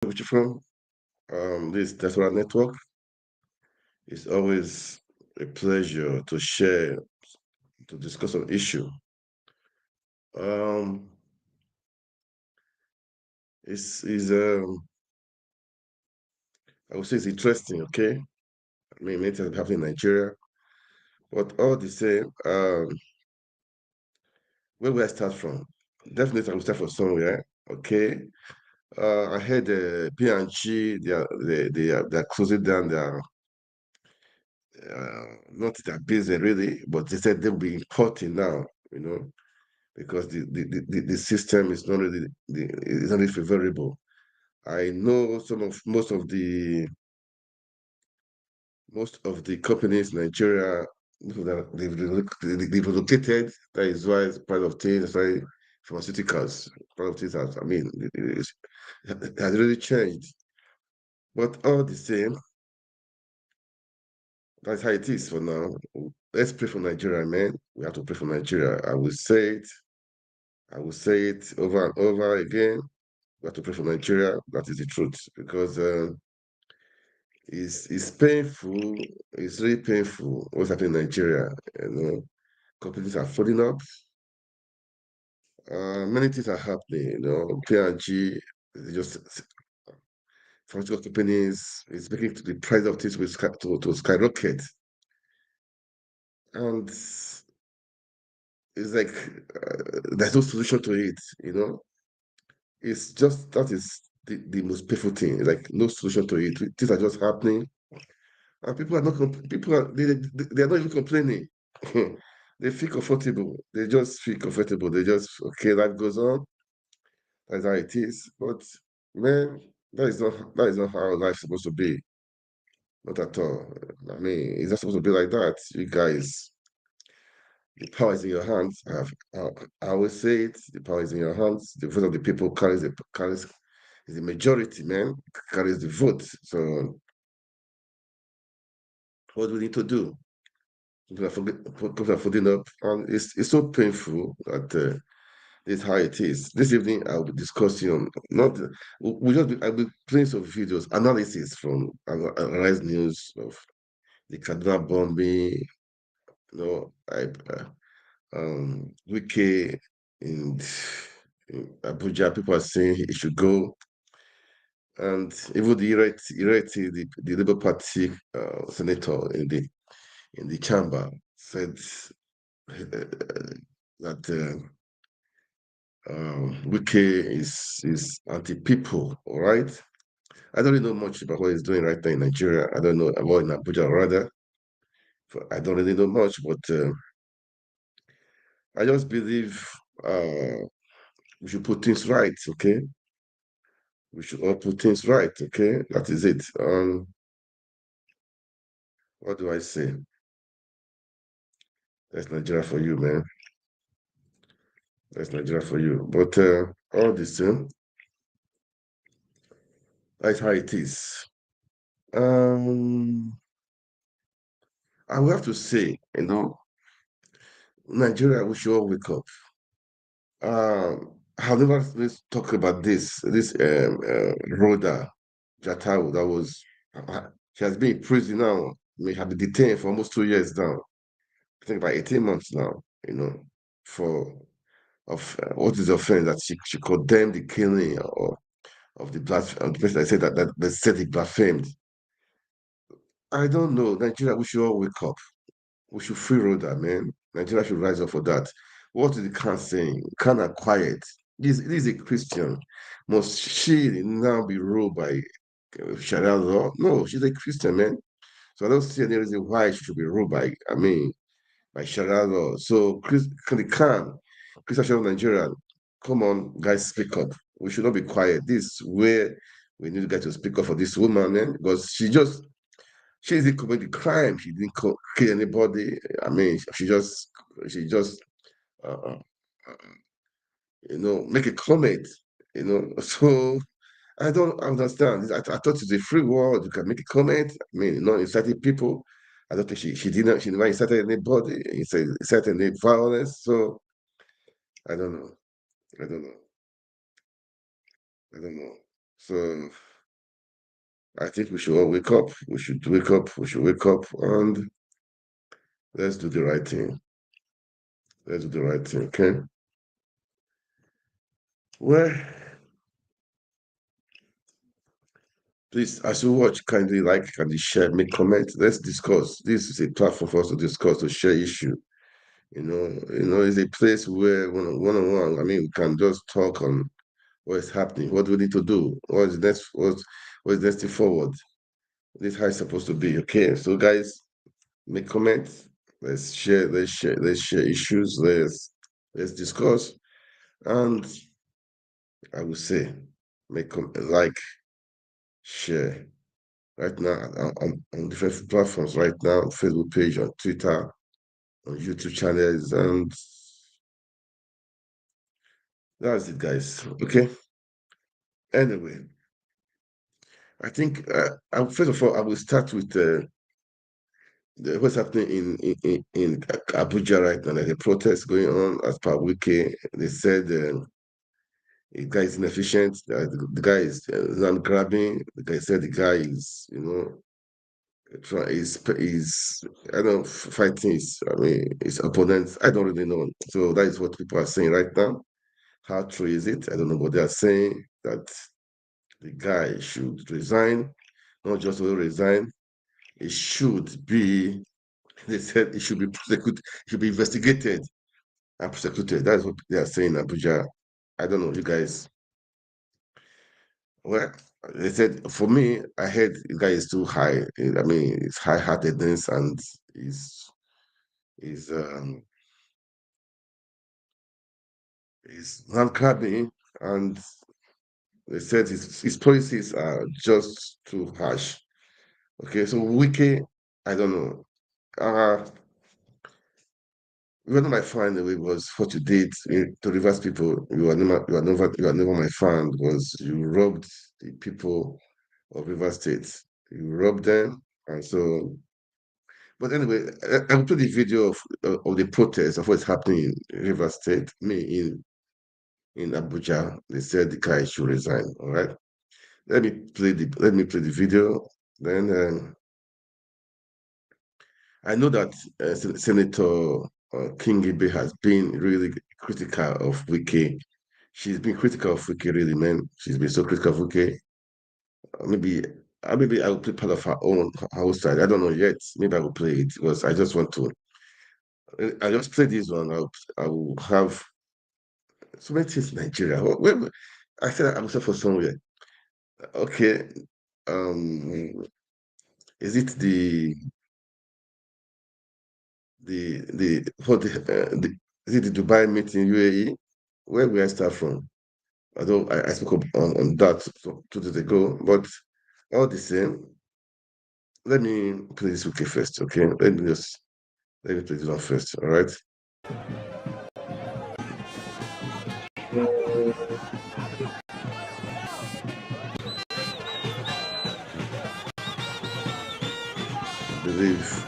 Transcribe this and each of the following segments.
Which you from? This Tesla Network. It's always a pleasure to share, to discuss an issue. Um, it's I would say it's interesting. Okay, I mean, many things happen in Nigeria, but all the same, where will I start from? Definitely, I will start from somewhere. Okay. I heard P&G, they're closing down their not their business really, but they said they'll be importing now. You know, because the system is not really is not really favorable. I know most of the companies in Nigeria they've relocated. That is why it's part of things. That's why pharmaceuticals, part of things. I mean, it has really changed. But all the same, that's how it is for now. Let's pray for Nigeria, man. We have to pray for Nigeria. I will say it. I will say it over and over again. We have to pray for Nigeria. That is the truth because it's painful. It's really painful what's happening in Nigeria. You know, companies are folding up. Many things are happening. You know, P&G, they just pharmaceutical companies is making the price of things to skyrocket, and it's like there's no solution to it. You know, it's just that is the most painful thing. Like no solution to it. Things are just happening. And people are not people are they are not even complaining. They feel comfortable. They just feel comfortable. They just okay, life goes on. That's how it is. But man, that is not how life's supposed to be. Not at all. I mean, it's not supposed to be like that. You guys, the power is in your hands. I always say it. The power is in your hands. The vote of the people carries is the majority, man. Carries the vote. So what do we need to do? People are folding up, and it's so painful that this is how it is. This evening, I'll be discussing on not I'll be playing some videos, analysis from Arise News of the Kaduna Bombing. You know, Wike in, in Abuja, people are saying he should go, and even the Labour Party senator in the chamber said that Wike is anti-people, all right? I don't really know much about what he's doing right now in Nigeria. I don't know about in Abuja rather. I don't really know much, but I just believe uh, we should put things right, okay? We should all put things right, okay? That is it. What do I say? That's Nigeria for you, man. That's Nigeria for you. But all the same, that's how it is. Um, I will have to say, Nigeria, we should all wake up. However, let's talk about this Rhoda Jatawu that was she has been in prison now. May have been detained for almost 2 years now. I think about 18 months now. You know, for of what is the offense that she condemned the killing of the person I said that they said he blasphemed. I don't know. Nigeria, we should all wake up. We should free Rhoda, man. Nigeria should rise up for that. What is the Khan saying? Khan are quiet. This is a Christian. Must she now be ruled by Sharia law? No, she's a Christian, man. So I don't see any reason why she should be ruled by Sharia law. So the Khan, Christian of Nigeria, come on, guys, speak up. We should not be quiet. This is where we need to get to speak up for this woman, man, because she didn't commit the crime. She didn't kill anybody. I mean, she just uh, uh, make a comment. So I don't understand. I thought it's a free world. You can make a comment. I mean, not inciting people. I don't think she didn't. She never incited anybody. Incited any violence. So I don't know. I don't know. I don't know. So. I think we should all wake up. We should wake up. We should wake up and let's do the right thing. Let's do the right thing, okay? Well, please, as you watch, kindly like, kindly share, make comment. Let's discuss. This is a platform for us to discuss, to share issue. It's a place where one-on-one. I mean, we can just talk on what is happening, what do we need to do, what is next step forward. This is how it's supposed to be. Okay, so guys, make comments. Let's share. Let's share issues. Let's discuss. And I will say, like, share. Right now, on different platforms. Right now, Facebook page, on Twitter, on YouTube channels, and that's it, guys. Okay. Anyway, I think first of all, I will start with what's happening in Abuja right now. There's a protest going on as per Wike. They said the guy is inefficient. The guy is land grabbing. The guy said the guy is, is I don't know, fighting his opponents. I don't really know. So that is what people are saying right now. How true is it? I don't know, but they are saying that the guy should resign, not just will resign. It should be. They said it should be prosecuted. It should be investigated and prosecuted. That's what they are saying in Abuja. I don't know, you guys. Well, they said for me, I heard the guy is too high. I mean, it's high-heartedness and is is land grabbing, and they said his policies are just too harsh. Okay, so Wiki, I don't know. One of my fan away was what you did to reverse people. You are never my fan because you robbed the people of River State. You robbed them, and so. But anyway, I will play the video of the protest of what's happening in River State. In Abuja, they said the guy should resign. All right, let me play the video. Then I know that Senator King Ibe has been really critical of Wike. She's been critical of Wike, really, man. She's been so critical of Wike. Maybe, maybe I will play part of her own house side. I don't know yet. Maybe I will play it because I just want to. I just play this one. I will have so many things in Nigeria. I said I'm for somewhere. Okay. Um, is it the is it the Dubai meeting UAE? Where will I start from? Although I spoke on that 2 days ago, but all the same, let me play this okay first, okay? Let me play this one first, all right? I believe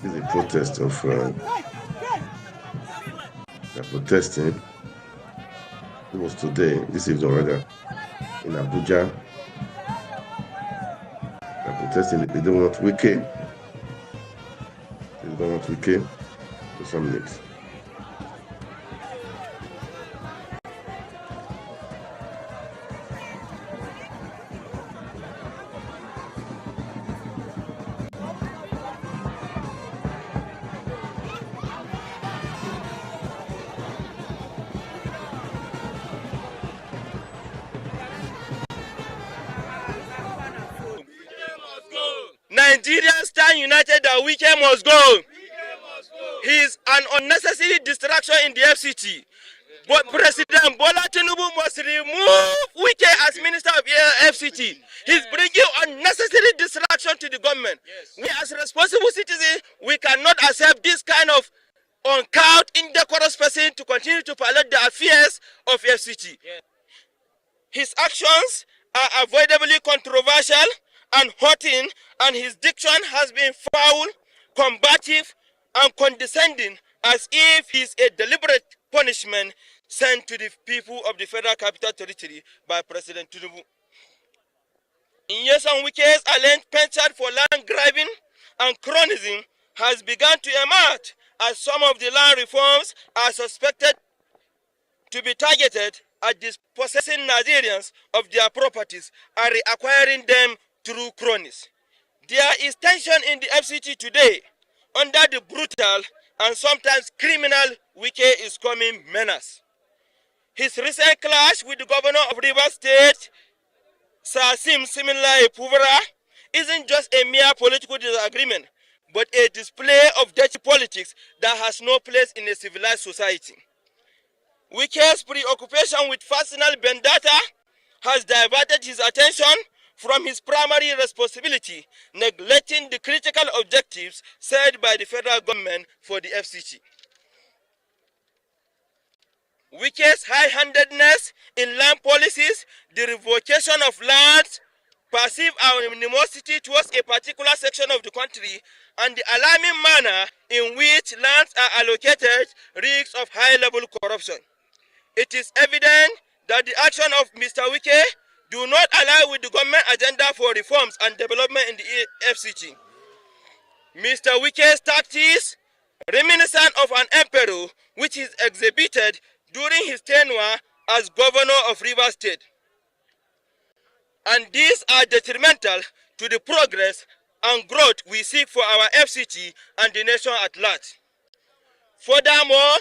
this is a protest of they're protesting. It was today, this evening rather, in Abuja. They're protesting. They don't want Wike. They don't want Wike. Just 1 minute. Nigerians stand united that Wike must go. He is an unnecessary distraction in the FCT. But President Bola Tinubu must remove Wike as Minister of FCT. He's bringing unnecessary distraction to the government. We as responsible citizens, we cannot accept this kind of uncouth, indecorous person to continue to pilot the affairs of FCT. His actions are avoidably controversial and hurting, and his diction has been foul, combative, and condescending, as if he is a deliberate punishment sent to the people of the Federal Capital Territory by President Tinubu. Nyesom Wike's alleged penchant for land grabbing and cronyism has begun to emerge, as some of the land reforms are suspected to be targeted at dispossessing Nigerians of their properties and reacquiring them through cronies. There is tension in the FCT today under the brutal and sometimes criminal Wike is coming menace. His recent clash with the governor of Rivers State, Sir Sim Similai Puvara, isn't just a mere political disagreement, but a display of dirty politics that has no place in a civilized society. Wike's preoccupation with personal vendetta has diverted his attention from his primary responsibility, neglecting the critical objectives set by the federal government for the FCT. Wike's high-handedness in land policies, the revocation of lands, perceived animosity towards a particular section of the country, and the alarming manner in which lands are allocated risks of high-level corruption. It is evident that the action of Mr. Wike do not align with the government agenda for reforms and development in the FCT. Mr. Wike's tactics, reminiscent of an emperor, which is exhibited during his tenure as governor of Rivers State. And these are detrimental to the progress and growth we seek for our FCT and the nation at large. Furthermore,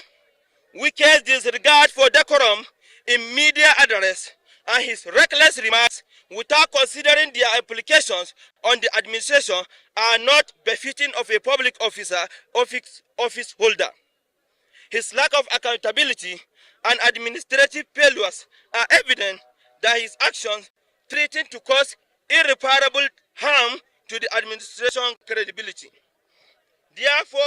Wike's disregard for decorum in media address and his reckless remarks without considering their implications on the administration are not befitting of a public office holder. His lack of accountability and administrative failures are evident that his actions threaten to cause irreparable harm to the administration credibility. Therefore,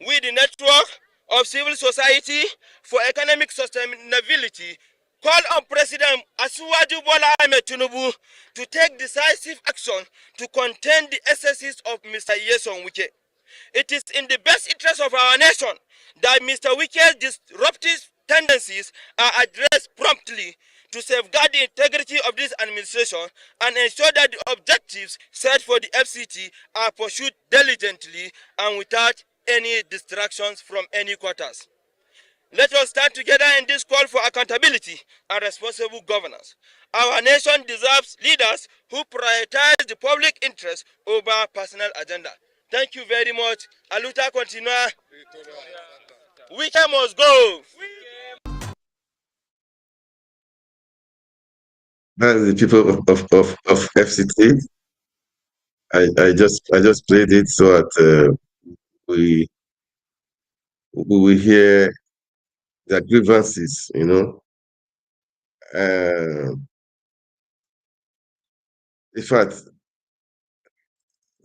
we, the network of civil society for economic sustainability, call on President Asiwaju Bola Ahmed Tinubu to take decisive action to contain the excesses of Mr. Nyesom Wike. It is in the best interest of our nation that Mr. Wike's disruptive tendencies are addressed promptly to safeguard the integrity of this administration and ensure that the objectives set for the FCT are pursued diligently and without any distractions from any quarters. Let us stand together in this call for accountability and responsible governance. Our nation deserves leaders who prioritize the public interest over personal agenda. Thank you very much. Aluta continua. Wike must go. That is the people of FCT. I just played it so that we will hear their grievances, you know. In fact,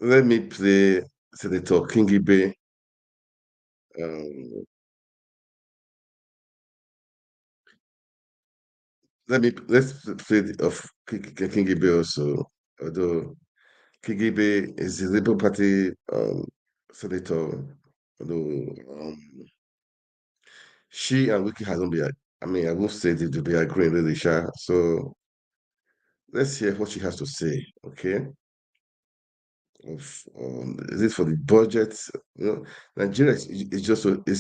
let me play Senator Kingibe. Let's play of Kingibe also. Although Kingibe is the Labour Party senator, although she and Wiki hasn't been. I mean, I won't say they'll be agreeing really, Sha. So let's hear what she has to say. Okay. Is it for the budget? You know, Nigeria is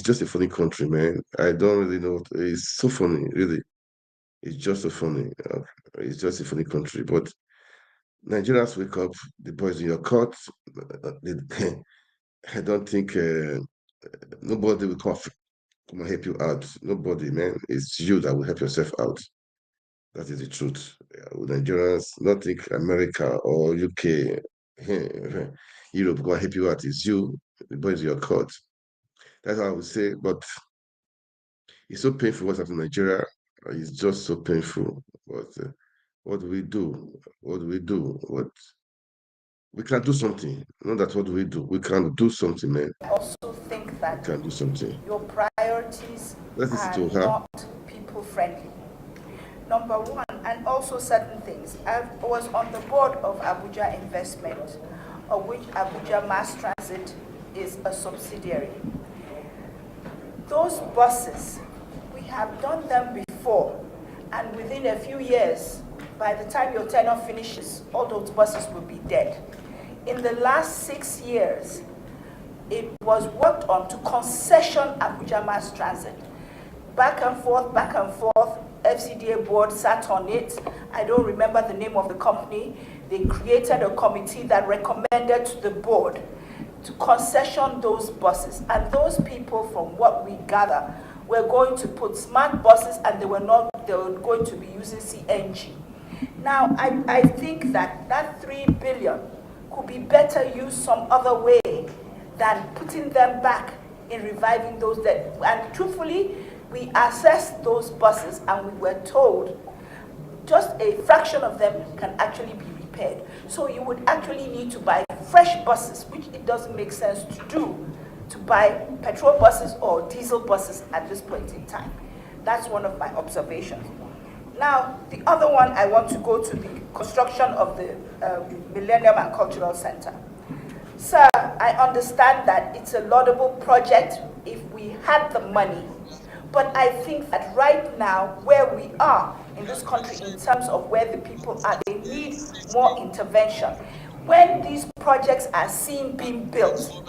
just a funny country, man. I don't really know. It's so funny, really. It's just so funny. It's just a funny country. But Nigerians wake up, the boys in your court. I don't think nobody will come and help you out. Nobody, man. It's you that will help yourself out. That is the truth. Nigerians, not think America or UK, Europe go and help you out. It's you, the boys in your court. That's what I would say. But it's so painful what's happening in Nigeria. It's just so painful. But what do we do? What do we do? What we can do something. Not that what do we do? We can do something, man. I also think that we can do something. Your priorities Let's listen are to her. not people friendly. Number one, and also certain things. I was on the board of Abuja Investment, of which Abuja Mass Transit is a subsidiary. Those buses, we have done them before, and within a few years, by the time your tenure finishes, all those buses will be dead. In the last 6 years, it was worked on to concession Abuja Mass Transit. Back and forth, FCDA board sat on it. I don't remember the name of the company. They created a committee that recommended to the board to concession those buses. And those people, from what we gather, were going to put smart buses, and they were going to be using CNG. Now, I think that 3 billion could be better used some other way than putting them back in reviving those that, and truthfully, we assessed those buses and we were told just a fraction of them can actually be repaired. So you would actually need to buy fresh buses, which it doesn't make sense to do, to buy petrol buses or diesel buses at this point in time. That's one of my observations. Now, the other one, I want to go to the construction of the Millennium and Cultural Center. Sir, I understand that it's a laudable project if we had the money. But I think that right now, where we are in this country in terms of where the people are, they need more intervention. When these projects are seen being built,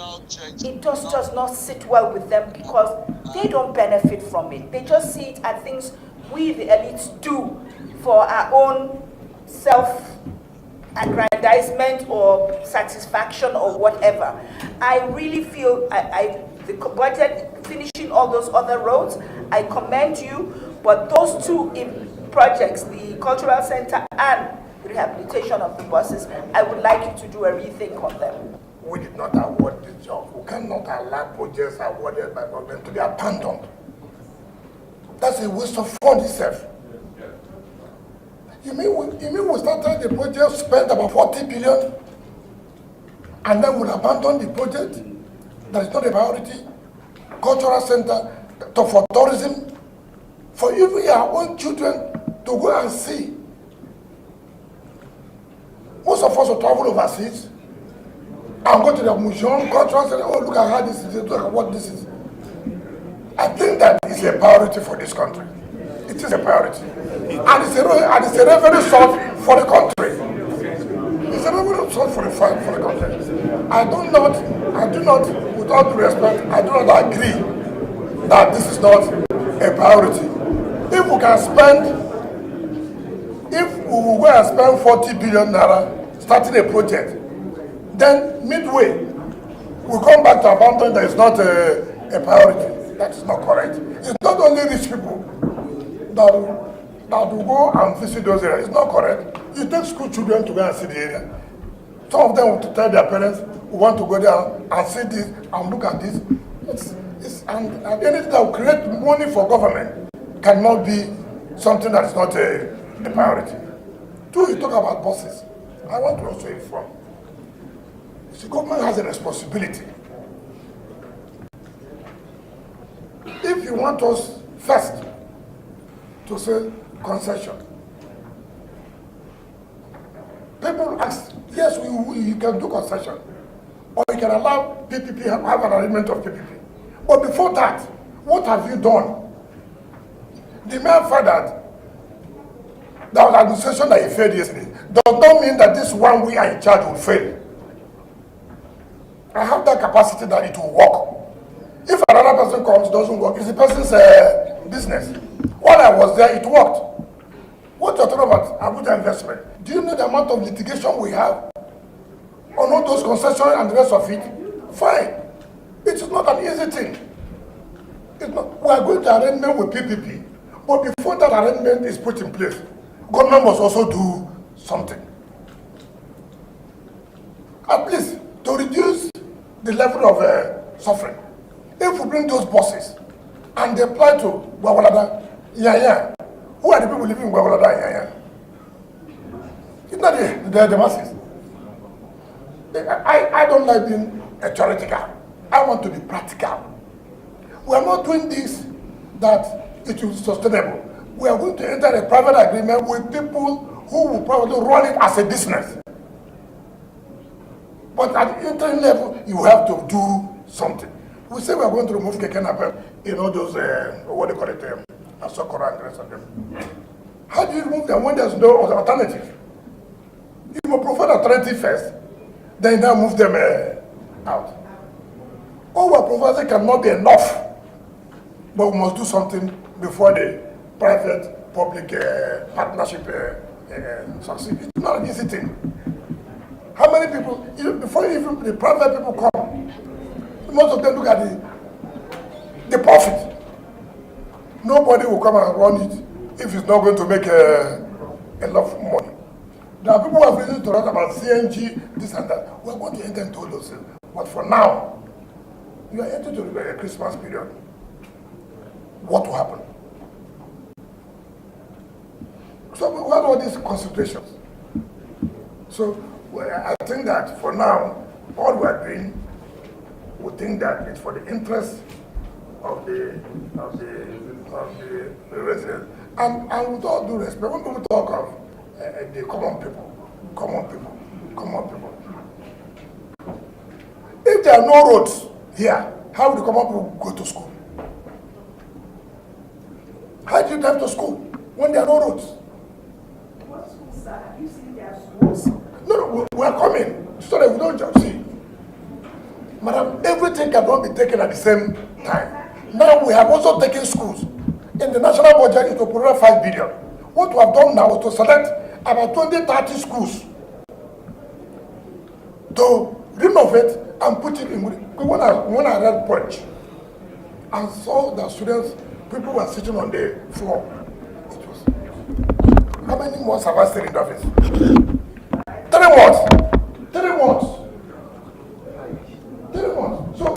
it just does not sit well with them because they don't benefit from it. They just see it as things we, the elites, do for our own self-aggrandizement or satisfaction or whatever. I really feel the budget finishing all those other roads, I commend you, but those two projects, the cultural center and the rehabilitation of the buses, I would like you to do a rethink on them. We did not award this job. We cannot allow projects awarded by government to be abandoned. That's a waste of funds itself. You mean we started the project, spent about 40 billion, and then we'll abandon the project? That is not a priority. Cultural center for tourism, for even our own children to go and see. Most of us will travel overseas and go to the museum, cultural center. Oh, look at how this is, look at what this is. I think that is a priority for this country. It is a priority. And it's a revenue source for the country. It's a revenue source for the country. I do not, with all due respect, I do not agree that this is not a priority. If we can spend, if we will go and spend 40 billion naira starting a project, then midway, we come back to abandon that is not a priority. That is not correct. It's not only rich people that will go and visit those areas. It's not correct. You take school children to go and see the area. Some of them will tell their parents, we want to go there and see this and look at this. And anything that will create money for government cannot be something that is not a priority. Two, you talk about buses. I want to also inform. The government has a responsibility. If you want us first to say concession, people ask, yes, you can do concession, or you can allow PPP, have an arrangement of PPP. But before that, what have you done? The mere fact that there was an administration that you failed yesterday does not mean that this one we are in charge will fail. I have that capacity that it will work. If another person comes, doesn't work, it's the person's business. While I was there, it worked. What you're talking about, Abuja investment, do you know the amount of litigation we have on all those concessions and the rest of it? Fine. It is not an easy thing. We are going to arrangement with PPP, but before that arrangement is put in place, government must also do something. At least to reduce the level of suffering. If we bring those buses and they apply to Gwagwalada, Yaya, who are the people living in Gwagwalada and Yaya? It's not the masses. I don't like being a theoretical. I want to be practical. We are not doing this that it will be sustainable. We are going to enter a private agreement with people who will probably run it as a business. But at the interim level, you have to do something. We say we are going to remove Keke Napep, those, what do you call it, Asokora and the rest of them. How do you remove them when there's no alternative? You must provide alternative first, then now move them out. All we're providing cannot be enough, but we must do something before the private-public partnership succeeds. It's not an easy thing. How many people, before even the private people come, most of them look at the profit. Nobody will come and run it if it's not going to make enough money. There are people who have reason to talk about CNG, this and that. We're going to enter into all those things. But for now, you are entering into a Christmas period. What will happen? So we have all these considerations. So I think that for now, all we are doing, we think that it's for the interest of the residents. And with all due respect, when people talk of the common people, if there are no roads here, how will the common people go to school? How do you drive to school when there are no roads? What schools, sir? Have you seen their schools? No, we are coming so that we don't just see. Madam, everything cannot be taken at the same time. Now we have also taken schools. In the national budget, it will provide 5 billion. What we have done now is to select about 20-30 schools to renovate and put it in. When I read Punch and saw the students, people were sitting on the floor. It was, how many months have I stayed in the office? 3 months. 3 months. 3 months. So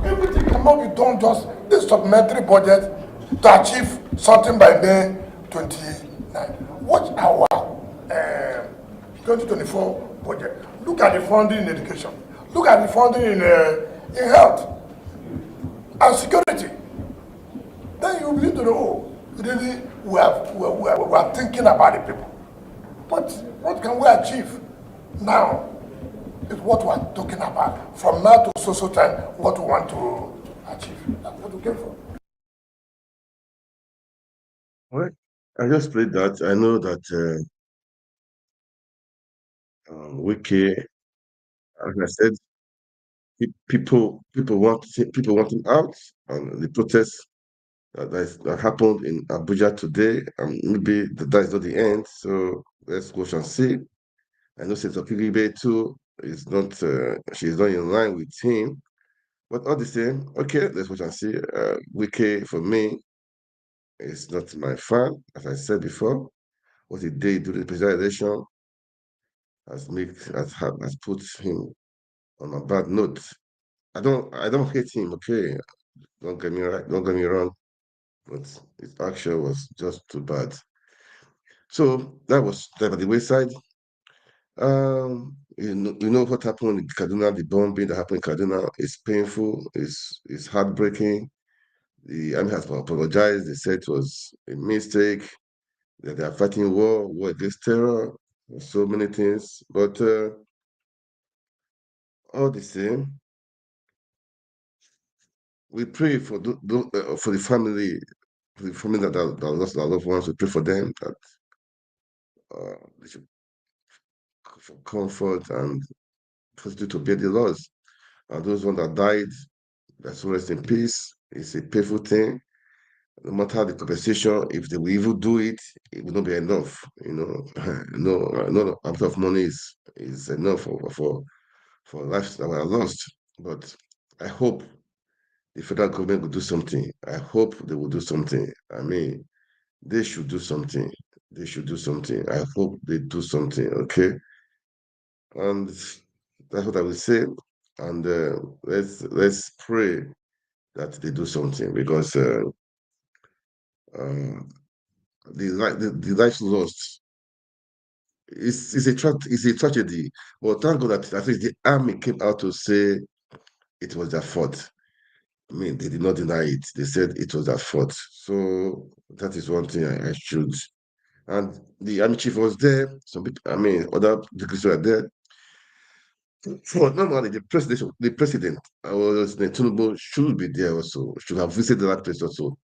everything cannot be done just this supplementary budget to achieve something by May 29. Watch our 2024 budget. Look at the funding in education. Look at the funding in health and security. Then you begin to know, oh, really, we are thinking about the people. But what can we achieve now is what we are talking about. From now to so time, what we want to achieve. That's what we came for. Well, I just played that. I know that Wiki, as I said, people want him out, and the protests that happened in Abuja today, maybe that is not the end. So let's go and see. I know Senator Kiribe too is not. She's not in line with him, but all the same, okay, let's watch and see. Wike for me is not my fan, as I said before. What he did during the presidential election has put him on a bad note. I don't hate him, okay. Don't get me right, don't get me wrong, but his action was just too bad. So that was that by the wayside. You know what happened in Kaduna, the bombing that happened in Kaduna is painful, is heartbreaking. The army has apologized. They said it was a mistake, that they are fighting war against terror, so many things. But all the same, we pray for the family, that lost their loved ones. We pray for them that they should for comfort and continue to bear the loss. And those ones that died, that soul rest in peace. It's a painful thing. No matter the compensation, if they will even do it, it will not be enough. No amount of money is enough for lives that were lost. But I hope the federal government will do something. I hope they will do something. I mean, they should do something. They should do something. I hope they do something. Okay, and that's what I will say. And let's pray that they do something, because uh, the lives lost is a tragedy. But thank God that at least the army came out to say it was their fault. I mean, they did not deny it. They said it was their fault. So that is one thing I should. And the army chief was there. Some people, I mean, other degrees were there. For normally, the president, was the Tinubu should be there also. Should have visited that place also,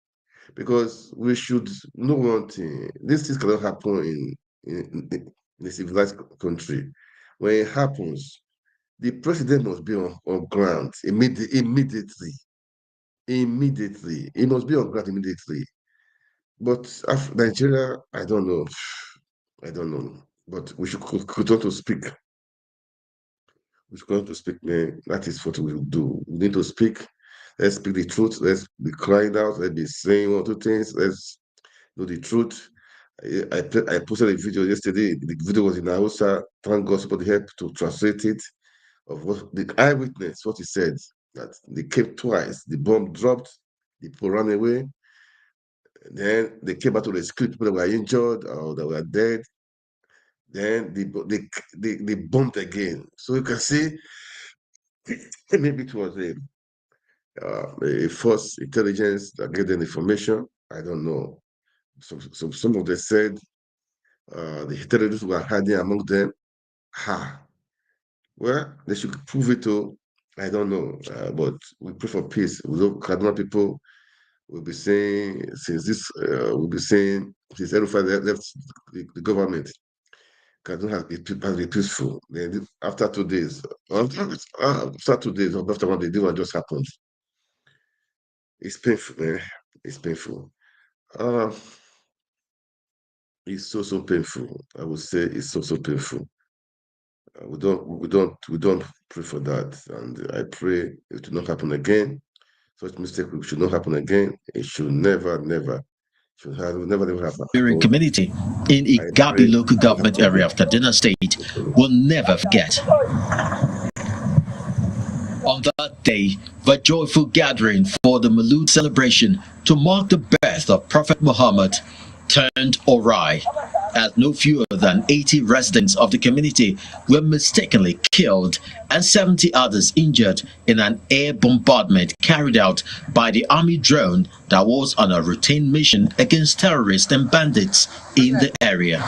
because we should know one thing. These things cannot happen in a civilized country. When it happens, the president must be on ground immediately. Immediately. He must be on ground immediately. But Nigeria, I don't know. I don't know. But we should continue to speak. We should continue to speak, man. That is what we will do. We need to speak. Let's speak the truth. Let's be crying out. Let's be saying one, two things. Let's know the truth. I posted a video yesterday. The video was in Hausa. Thank God somebody helped to translate it, of what the eyewitness, what he said, that they came twice. The bomb dropped, the people ran away. Then they came back to rescue people that were injured or that were dead. Then they bombed again. So you can see maybe it was a false intelligence that gave them information. I don't know. So some of them said the terrorists were hiding among them. Ha. Well, they should prove it to. I don't know. But we pray for peace. We love Kaduna people. We'll be saying since Erufai left the government, Kaduna has been peaceful. Then after 2 days, after 1 day, this one just happened. It's painful, man. It's painful. Uh, it's so painful. I would say it's so painful. We don't pray for that, and I pray it will not happen again. Such mistake should not happen again. It should never never happen. Community in Igabi local government area of Kaduna State will never forget. On that day, the joyful gathering for the Maulud celebration to mark the birth of Prophet Muhammad turned awry, as no fewer than 80 residents of the community were mistakenly killed and 70 others injured in an air bombardment carried out by the army drone that was on a routine mission against terrorists and bandits in the area.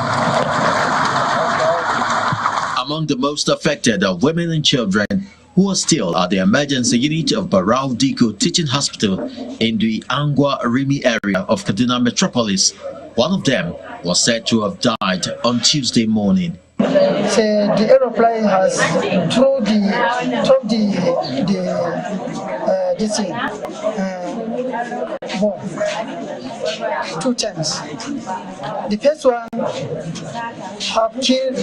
Among the most affected are women and children who are still at the emergency unit of Barau Diko Teaching Hospital in the Angwa Rimi area of Kaduna Metropolis. One of them was said to have died on Tuesday morning. So the aeroplane has through this thing, bomb 2 times. The first one have killed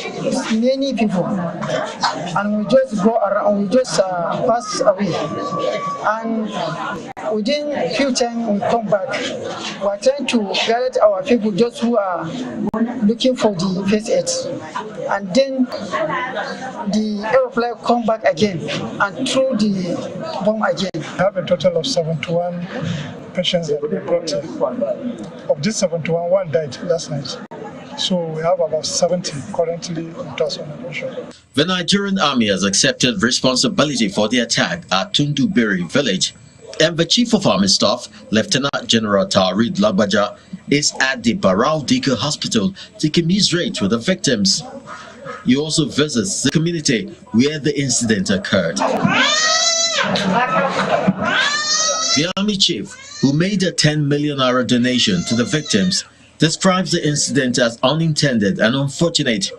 many people, and we just go around, we just pass away, and within a few times we come back. We are trying to gather our people, just who are looking for the first aid, and then the aeroplane come back again and throw the bomb again. We have a total of 71 patients that we brought in. Of these 71, one died last night. So we have about 70 currently with us on admission. The Nigerian army has accepted responsibility for the attack at Tundubiri village, and the Chief of Army Staff, Lieutenant General Tarid Lagbaja, is at the Barau Diko Hospital to commiserate with the victims. He also visits the community where the incident occurred. The army chief, who made a 10 million naira donation to the victims, describes the incident as unintended and unfortunate,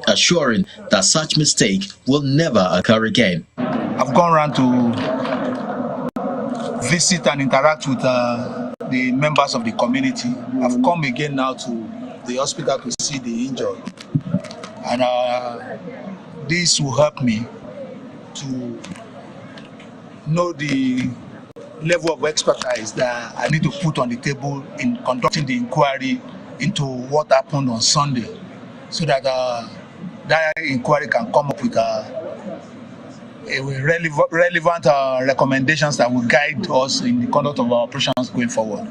assuring that such mistake will never occur again. I've gone around to visit and interact with the members of the community. I've come again now to the hospital to see the injured. And this will help me to know the level of expertise that I need to put on the table in conducting the inquiry into what happened on Sunday, so that that inquiry can come up with relevant recommendations that will guide us in the conduct of our operations going forward.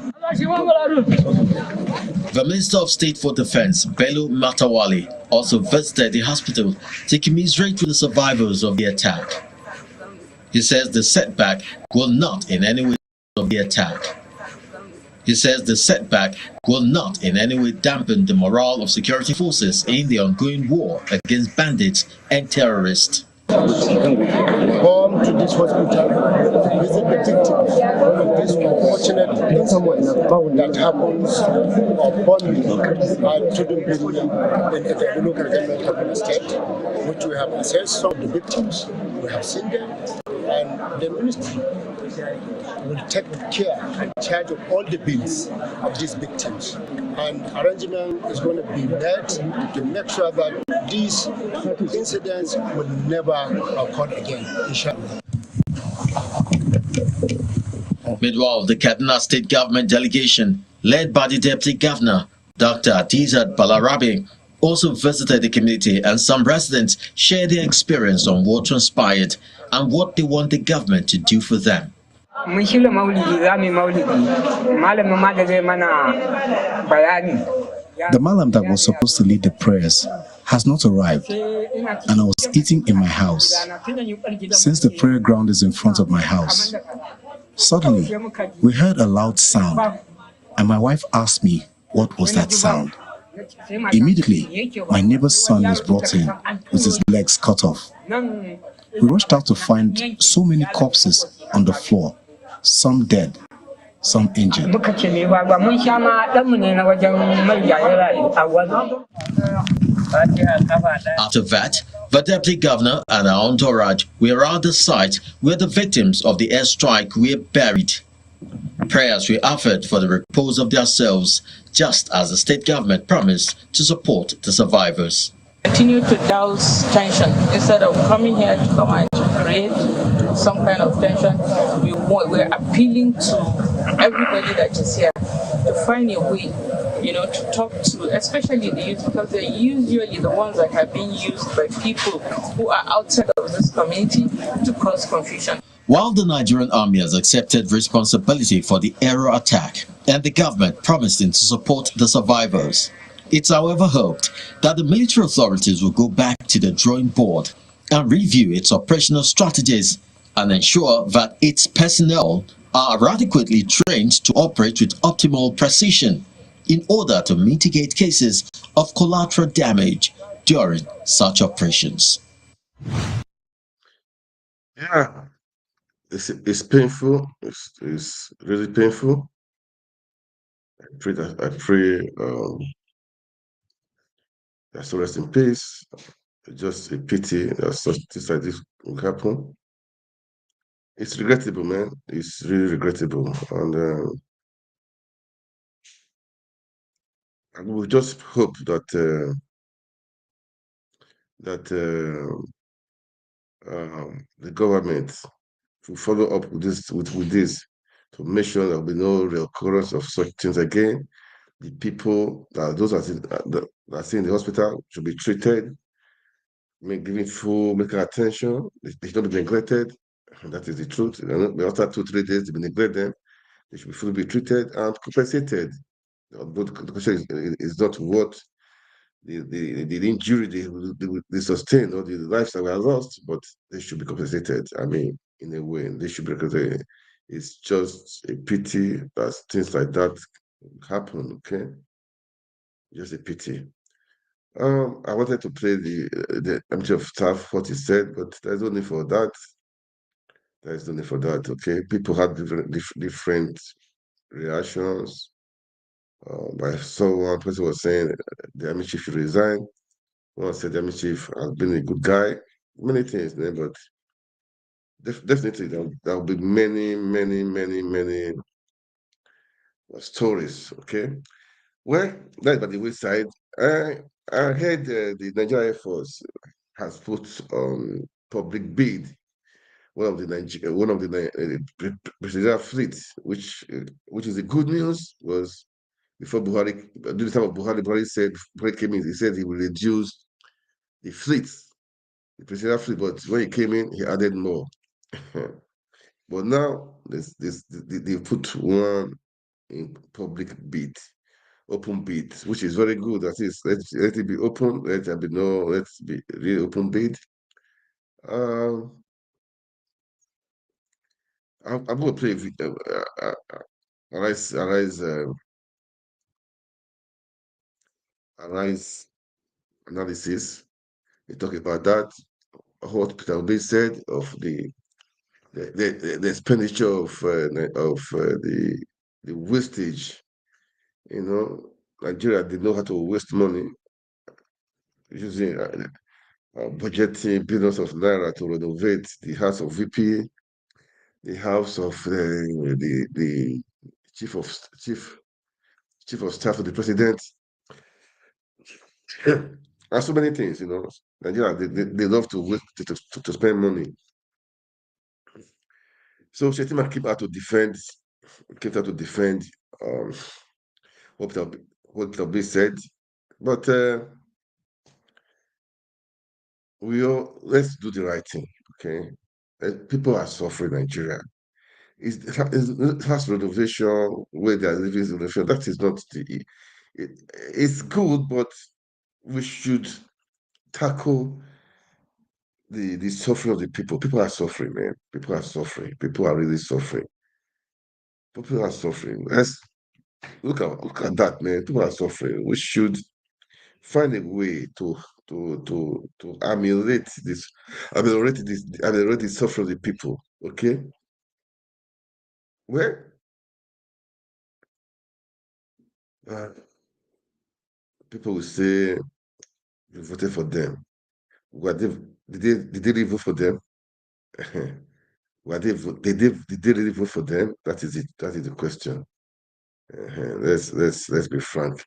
The Minister of State for Defense, Bello Matawali, also visited the hospital to commiserate with the survivors of the attack. He says the setback will not in any way the attack. He says the setback will not in any way dampen the morale of security forces in the ongoing war against bandits and terrorists. Home to this hospital, visit the victims of this unfortunate incident that happens upon Tudunbiri in the local government of the state, which we have assessed some of the victims, we have seen them, and the ministry will take care and charge of all the bills of these victims. And arrangement is going to be made to make sure that these incidents will never occur again, inshallah. Meanwhile, the Kaduna State Government delegation, led by the Deputy Governor, Dr. Adizat Balarabe, also visited the community, and some residents shared their experience on what transpired and what they want the government to do for them. The malam that was supposed to lead the prayers has not arrived, and I was eating in my house. Since the prayer ground is in front of my house, suddenly we heard a loud sound, and my wife asked me what was that sound. Immediately, my neighbor's son was brought in with his legs cut off. We rushed out to find so many corpses on the floor, some dead, some injured. After that, the Deputy Governor and our entourage were around the site where the victims of the airstrike were buried. Prayers were offered for the repose of their souls, just as the state government promised to support the survivors. Continue to douse tension instead of coming here to come and create some kind of tension. We're appealing to everybody that is here to find a way, to talk to, especially the youth, because they're usually the ones that are being used by people who are outside of this community to cause confusion. While the Nigerian army has accepted responsibility for the aerial attack and the government promising to support the survivors, it's however hoped that the military authorities will go back to the drawing board and review its operational strategies and ensure that its personnel are adequately trained to operate with optimal precision in order to mitigate cases of collateral damage during such operations. Yeah, it's painful. It's really painful. I pray that so rest in peace. Just a pity that such things like this will happen. It's regrettable, man. It's really regrettable, and we just hope that the government will follow up with this to make sure there will be no reoccurrence of such things again. The people those that are in the hospital should be treated, giving full medical attention. They should not be neglected. That is the truth. After 2-3 days, they neglect them. They should be fully treated and compensated. Although the question is not what the injury they sustained or the lives that were lost, but they should be compensated. I mean, in a way, they should be compensated. It's just a pity that things like that happen. Okay, just a pity. I wanted to play the empty of staff what he said, but there's no need for that. There's no need for that. Okay, people had different reactions. By someone person was saying the army chief should resign. One said the army chief has been a good guy. Many things, but definitely there will be many stories. Okay, well, that's by the wayside. I heard the Nigerian Air Force has put on public bid one of the presidential fleets, which is the good news. Was before Buhari, during the time of Buhari said Buhari came in, he said he will reduce the fleets, the presidential fleet, but when he came in, he added more. But now they put one in public bid, open bid, which is very good. That is, let it be open, let's be really open bid. I'm going to play a video. Arise analysis. We talk about that. What Peter Obi said of the expenditure of the wastage. You know, Nigeria, they know how to waste money using budgeting billions of naira to renovate the house of VP, the house of the chief of staff of the president, and so many things. You know, Nigeria, they love to waste to spend money. So Shetima kept out to defend what Peter Obi said, but let's do the right thing, okay? People are suffering in Nigeria. It has renovation where they are living in renovation. That is not it's good, but we should tackle the suffering of the people. People are suffering, man. People are suffering. People are really suffering. People are suffering. Let's look at that, man. People are suffering. We should find a way to ameliorate the suffering of the people. Okay, well, people will say you voted for them. Did they really vote for them? Did they really vote for them? That is it. That is the question. Let's be frank.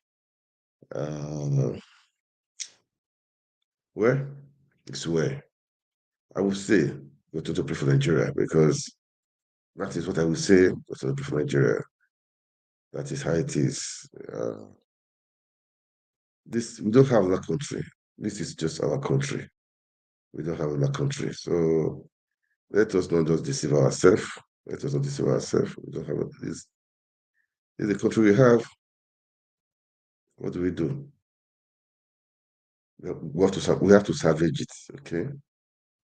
Where? It's where I would say go to pray for Nigeria, because that is what I would say. Go to pray for Nigeria. That is how it is. We don't have that country. This is just our country. We don't have that country. So let us not just deceive ourselves. Let us not deceive ourselves. We don't have this. This is the country we have. What do? We have to salvage it. Okay,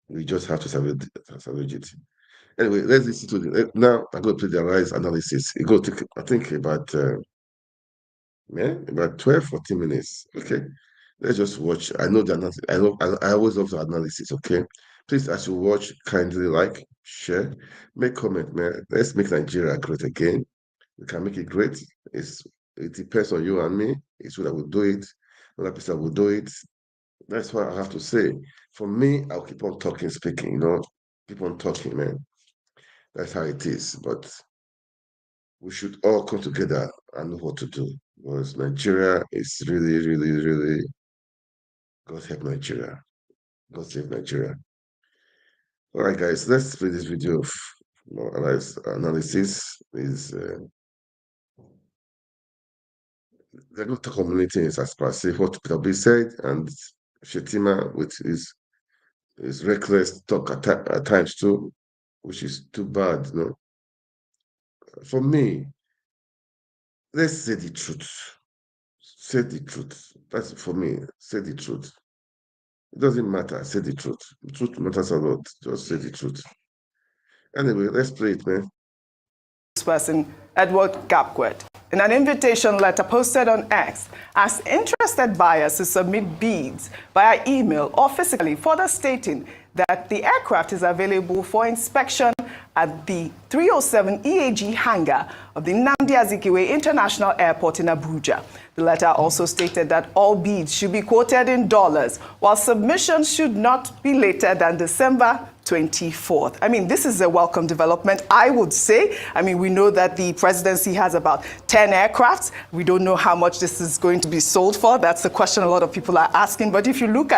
we just have to salvage it. Anyway, let's listen to now. I'm going to play the Arise analysis. It going to take, I think, about 12, 14 minutes. Okay, let's just watch. I know the analysis. I always love the analysis. Okay, please, as you watch, kindly like, share, make comment, man. Let's make Nigeria great again. We can make it great. It depends on you and me. It's who that will do it. Another person will do it. That's what I have to say. For me, I'll keep on talking, speaking. You know, keep on talking, man. That's how it is. But we should all come together and know what to do, because Nigeria is really, really, really. God help Nigeria. God save Nigeria. All right, guys, let's play this video of analysis. They're going to talk on many things as per say what Peter Obi said, and Shetima with his reckless talk at times too, which is too bad, you know. For me, let's say the truth. Say the truth. That's for me. Say the truth. It doesn't matter. Say the truth. The truth matters a lot. Just say the truth. Anyway, let's play it, man. Person Edward Gapquet in an invitation letter posted on X asked interested buyers to submit bids via email or physically, further stating that the aircraft is available for inspection at the 307 EAG hangar of the Nnamdi Azikiwe International Airport in Abuja. The letter also stated that all bids should be quoted in dollars, while submissions should not be later than December 24th. I mean, this is a welcome development, I would say. I mean, we know that the presidency has about 10 aircrafts. We don't know how much this is going to be sold for. That's the question a lot of people are asking. But if you look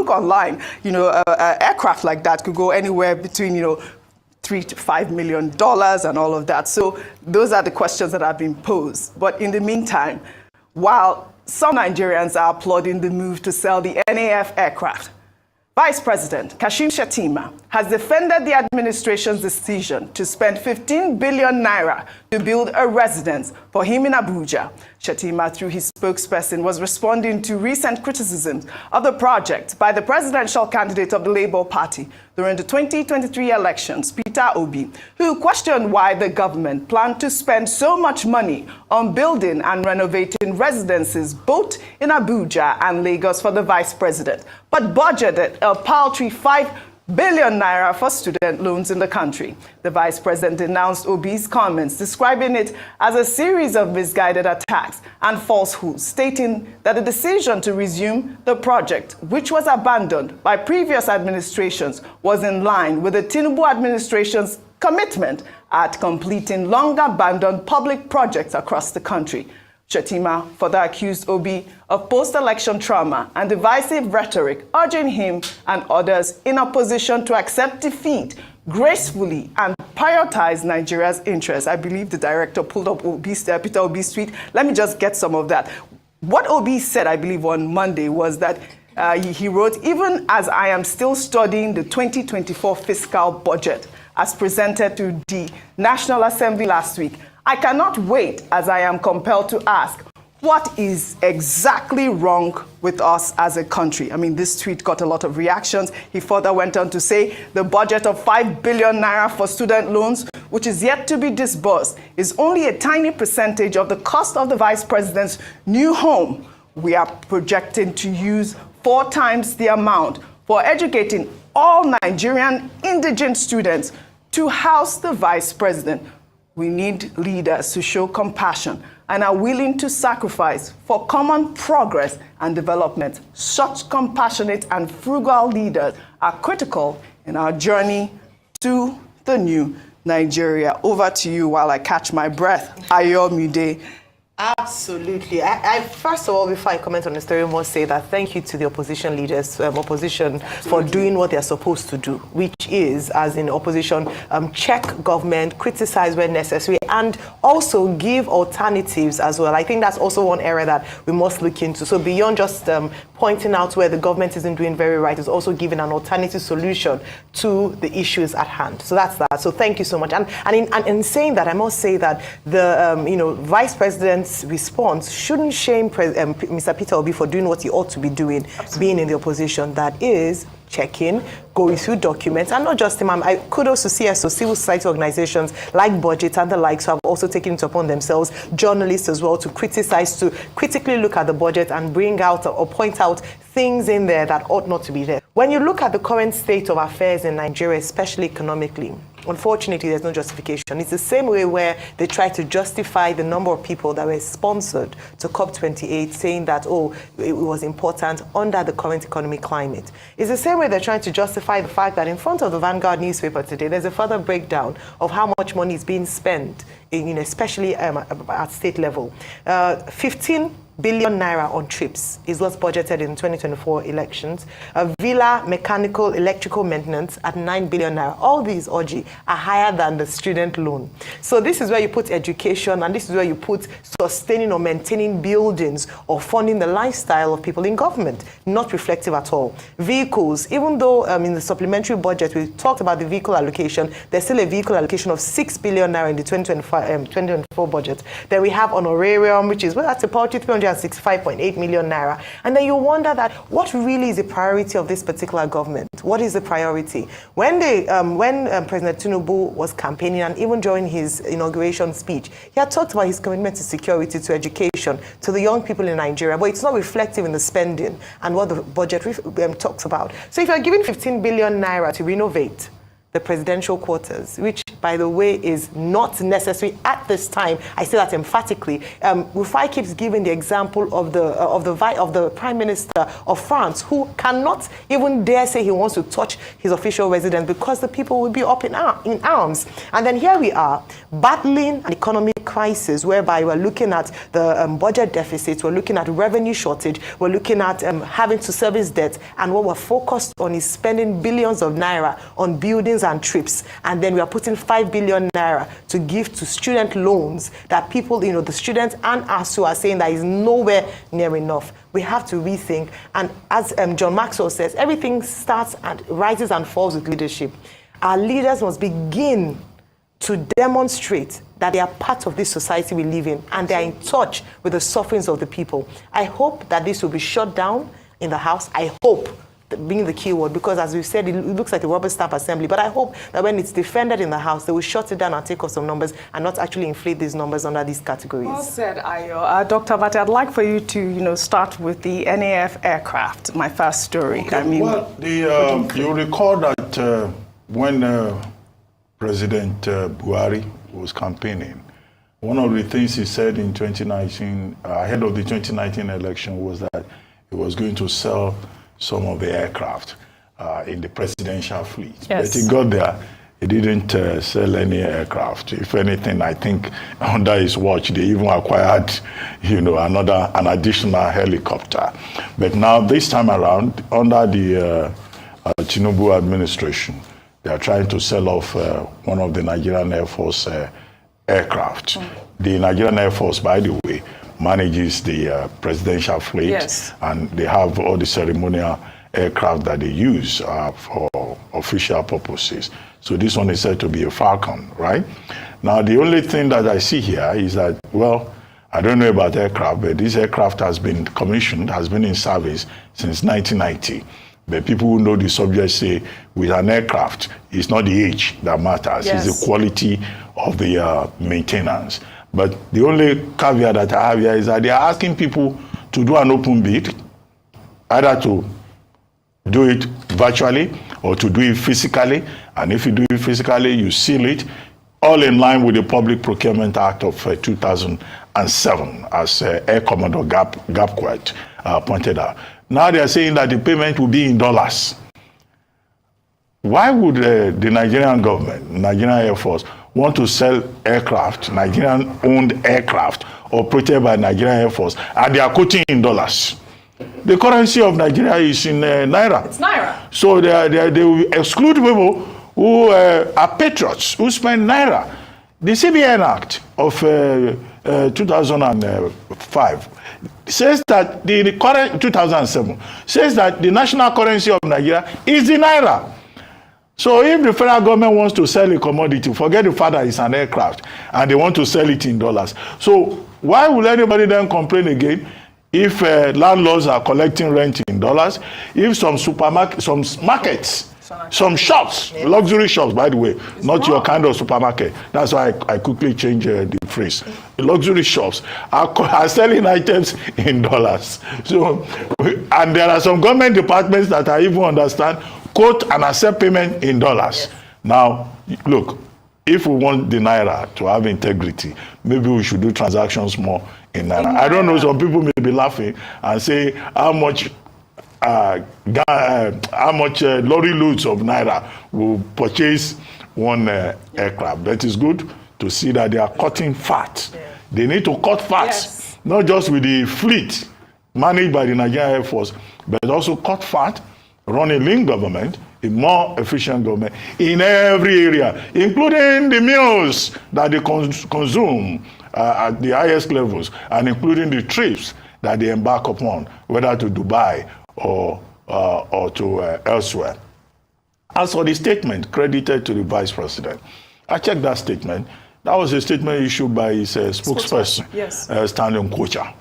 online, you know, aircraft like that could go anywhere between, you know, $3 to $5 million and all of that. So those are the questions that have been posed. But in the meantime, while some Nigerians are applauding the move to sell the NAF aircraft, Vice President Kashim Shettima has defended the administration's decision to spend 15 billion naira to build a residence for him in Abuja. Shettima, through his spokesperson, was responding to recent criticisms of the project by the presidential candidate of the Labour Party during the 2023 elections, Peter Obi, who questioned why the government planned to spend so much money on building and renovating residences both in Abuja and Lagos for the vice president, but budgeted a paltry 5 billion naira for student loans in the country. The vice president denounced Obi's comments, describing it as a series of misguided attacks and falsehoods, stating that the decision to resume the project, which was abandoned by previous administrations, was in line with the Tinubu administration's commitment at completing long-abandoned public projects across the country. Shettima further accused Obi of post-election trauma and divisive rhetoric, urging him and others in opposition to accept defeat gracefully and prioritize Nigeria's interests. I believe the director pulled up Peter Obi's tweet. Let me just get some of that. What Obi said, I believe, on Monday was that he wrote, "Even as I am still studying the 2024 fiscal budget as presented to the National Assembly last week, I cannot wait as I am compelled to ask, what is exactly wrong with us as a country?" I mean, this tweet got a lot of reactions. He further went on to say the budget of 5 billion naira for student loans, which is yet to be disbursed, is only a tiny percentage of the cost of the vice president's new home. We are projecting to use 4 times the amount for educating all Nigerian indigent students to house the vice president. We need leaders who show compassion and are willing to sacrifice for common progress and development. Such compassionate and frugal leaders are critical in our journey to the new Nigeria. Over to you while I catch my breath. Ayomide. Absolutely. I first of all, before I comment on the story, I must say that thank you to the opposition leaders, opposition, for doing what they're supposed to do, which is, as in opposition, check government, criticize when necessary, and also give alternatives as well. I think that's also one area that we must look into. So beyond just pointing out where the government isn't doing very right, is also giving an alternative solution to the issues at hand. So that's that. So thank you so much. And in saying that, I must say that the Vice President's response shouldn't shame Mr. Peter Obi for doing what he ought to be doing, being in the opposition. That is checking, going through documents, and not just him. I kudos to CSO, civil society organizations like Budget and the likes, who have also taken it upon themselves, journalists as well, to criticize, to critically look at the budget and bring out or point out things in there that ought not to be there. When you look at the current state of affairs in Nigeria, especially economically, unfortunately, there's no justification. It's the same way where they try to justify the number of people that were sponsored to COP28, saying that, oh, it was important under the current economic climate. It's the same way they're trying to justify the fact that in front of the Vanguard newspaper today, there's a further breakdown of how much money is being spent, especially at state level. 15 billion naira on trips is what's budgeted in 2024 elections. Villa, mechanical, electrical maintenance at 9 billion naira. All these, Oji, are higher than the student loan. So this is where you put education, and this is where you put sustaining or maintaining buildings or funding the lifestyle of people in government. Not reflective at all. Vehicles, even though in the supplementary budget we talked about the vehicle allocation, there's still a vehicle allocation of 6 billion naira in the 2024 budget. Then we have honorarium, which is, well, that's a paltry 365.8 million naira. And then you wonder that what really is the priority of this particular government? What is the priority? When President Tinubu was campaigning, and even during his inauguration speech, he had talked about his commitment to security, to education, to the young people in Nigeria, but it's not reflective in the spending and what the budget talks about. So if you're giving 15 billion naira to renovate the presidential quarters, which, by the way, is not necessary at this time, I say that emphatically. Rufai keeps giving the example of the Prime Minister of France, who cannot even dare say he wants to touch his official residence because the people will be up in arms. And then here we are, battling an economic crisis whereby we're looking at the budget deficits, we're looking at revenue shortage, we're looking at having to service debt, and what we're focused on is spending billions of naira on buildings and trips, and then we are putting 5 billion naira to give to student loans that people, you know, the students and us who are saying that is nowhere near enough. We have to rethink. And as John Maxwell says, everything starts and rises and falls with leadership. Our leaders must begin to demonstrate that they are part of this society we live in and they are in touch with the sufferings of the people. I hope that this will be shut down in the House. I hope, being the key word, because as we said, it looks like a rubber stamp assembly, but I hope that when it's defended in the House, they will shut it down and take off some numbers and not actually inflate these numbers under these categories. Well said, Ayo. Dr. Vate, I'd like for you to, start with the NAF aircraft, my first story. Okay. You recall that when President Buhari was campaigning, one of the things he said in 2019, ahead of the 2019 election, was that he was going to sell some of the aircraft in the presidential fleet. Yes. But he got there, he didn't sell any aircraft. If anything, I think under his watch, they even acquired, an additional helicopter. But now this time around, under the Tinubu administration, they are trying to sell off one of the Nigerian Air Force aircraft. The Nigerian Air Force, by the way, manages the presidential fleet, yes, and they have all the ceremonial aircraft that they use for official purposes. So this one is said to be a Falcon, right? Now, the only thing that I see here is that, well, I don't know about aircraft, but this aircraft has been commissioned, has been in service since 1990. But people who know the subject say with an aircraft, it's not the age that matters, yes, it's the quality of the maintenance. But the only caveat that I have here is that they are asking people to do an open bid, either to do it virtually or to do it physically. And if you do it physically, you seal it, all in line with the Public Procurement Act of 2007, as Air Commodore Gapquet pointed out. Now they are saying that the payment will be in dollars. Why would the Nigerian government, Nigerian Air Force, want to sell aircraft, Nigerian-owned aircraft, operated by Nigerian Air Force, and they are quoting in dollars? The currency of Nigeria is in Naira. It's Naira. So they will exclude people who are patriots, who spend Naira. The CBN Act of 2005 says that the current 2007 says that the national currency of Nigeria is the Naira. So if the federal government wants to sell a commodity, forget the fact that it's an aircraft, and they want to sell it in dollars. So why will anybody then complain again if landlords are collecting rent in dollars, if some markets, some shops, luxury shops, by the way, not your kind of supermarket. That's why I quickly change the phrase. Luxury shops are selling items in dollars. So, and there are some government departments that I even understand quote and accept payment in dollars. Yes. Now, look, if we want the Naira to have integrity, maybe we should do transactions more in Naira. I don't know, some people may be laughing and say how much lorry loads of Naira will purchase one aircraft. But it's good to see that they are cutting fat. Yeah. They need to cut fat, yes, not just with the fleet managed by the Nigerian Air Force, but also cut fat, run a lean government, a more efficient government in every area, including the meals that they consume at the highest levels, and including the trips that they embark upon, whether to Dubai or to elsewhere. As for the statement credited to the Vice President, I checked that statement. That was a statement issued by his spokesperson, yes, Stanley Nkocha.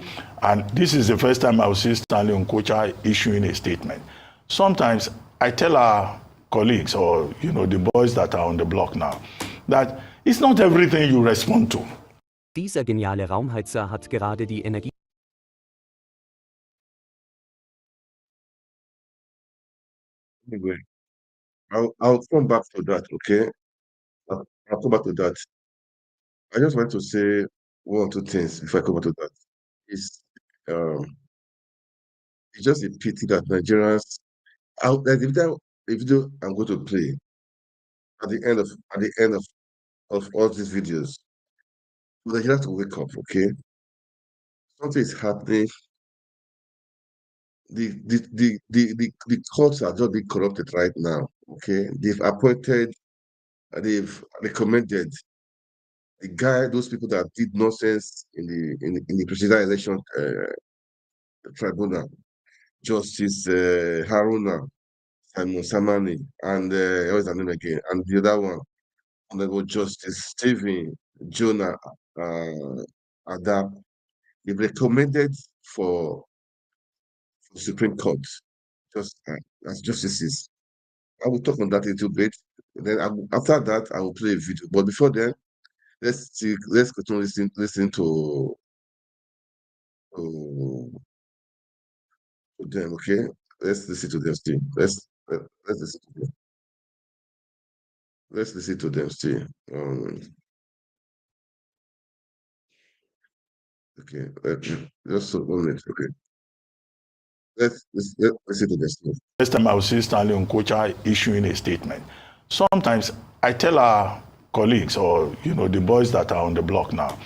And this is the first time I will see Stanley Nkocha issuing a statement. Sometimes I tell our colleagues, or the boys that are on the block now, that it's not everything you respond to. Dieser geniale Raumheizer hat gerade die Energie. Anyway, I'll come back to that, okay? I'll come back to that. I just want to say one or two things before I come back to that. It's just a pity that Nigerians out there. The video I'm going to play at the end of all these videos, Nigerians to wake up, okay? Something is happening. The courts are just being corrupted right now, okay? They've appointed they've recommended the guy, those people that did nonsense in the presidential election tribunal, Justice Haruna Samani, and what is her name again? And the other one, and then was Justice Stephen Jonah Adap. They've recommended for Supreme Court just as justices. I will talk on that a little bit. Then after that, I will play a video. But before then, let's continue listen to them. Okay, let's listen to them still. Let's listen to them. Let's listen to them still. Okay, just 1 minute. Okay, let's listen to them still. Next time I will see Stanley Nkocha issuing a statement. Sometimes I tell our colleagues or the boys that are on the block now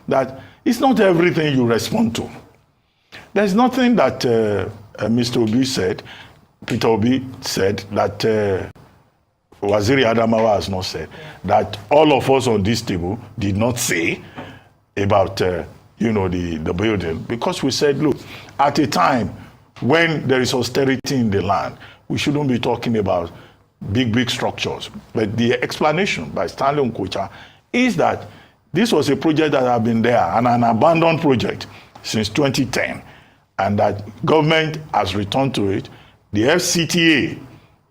that it's not everything you respond to. There's nothing that Mr. Obi said, Peter Obi said that Waziri Adamawa has not said, that all of us on this table did not say about the building, because we said, look, at a time when there is austerity in the land, we shouldn't be talking about big structures. But the explanation by Stanley Nkocha is that this was a project that had been there and an abandoned project since 2010, and that government has returned to it. The FCTA,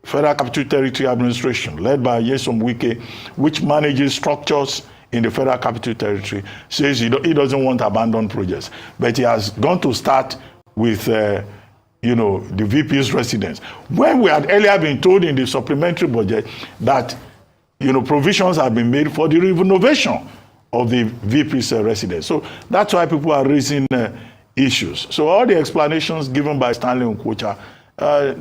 Federal Capital Territory Administration, led by Nyesom Wike, which manages structures in the Federal Capital Territory, says he doesn't want abandoned projects, but he has gone to start with the VP's residence. When we had earlier been told in the supplementary budget that provisions have been made for the renovation of the VP's residence. So that's why people are raising issues. So all the explanations given by Stanley Nkocha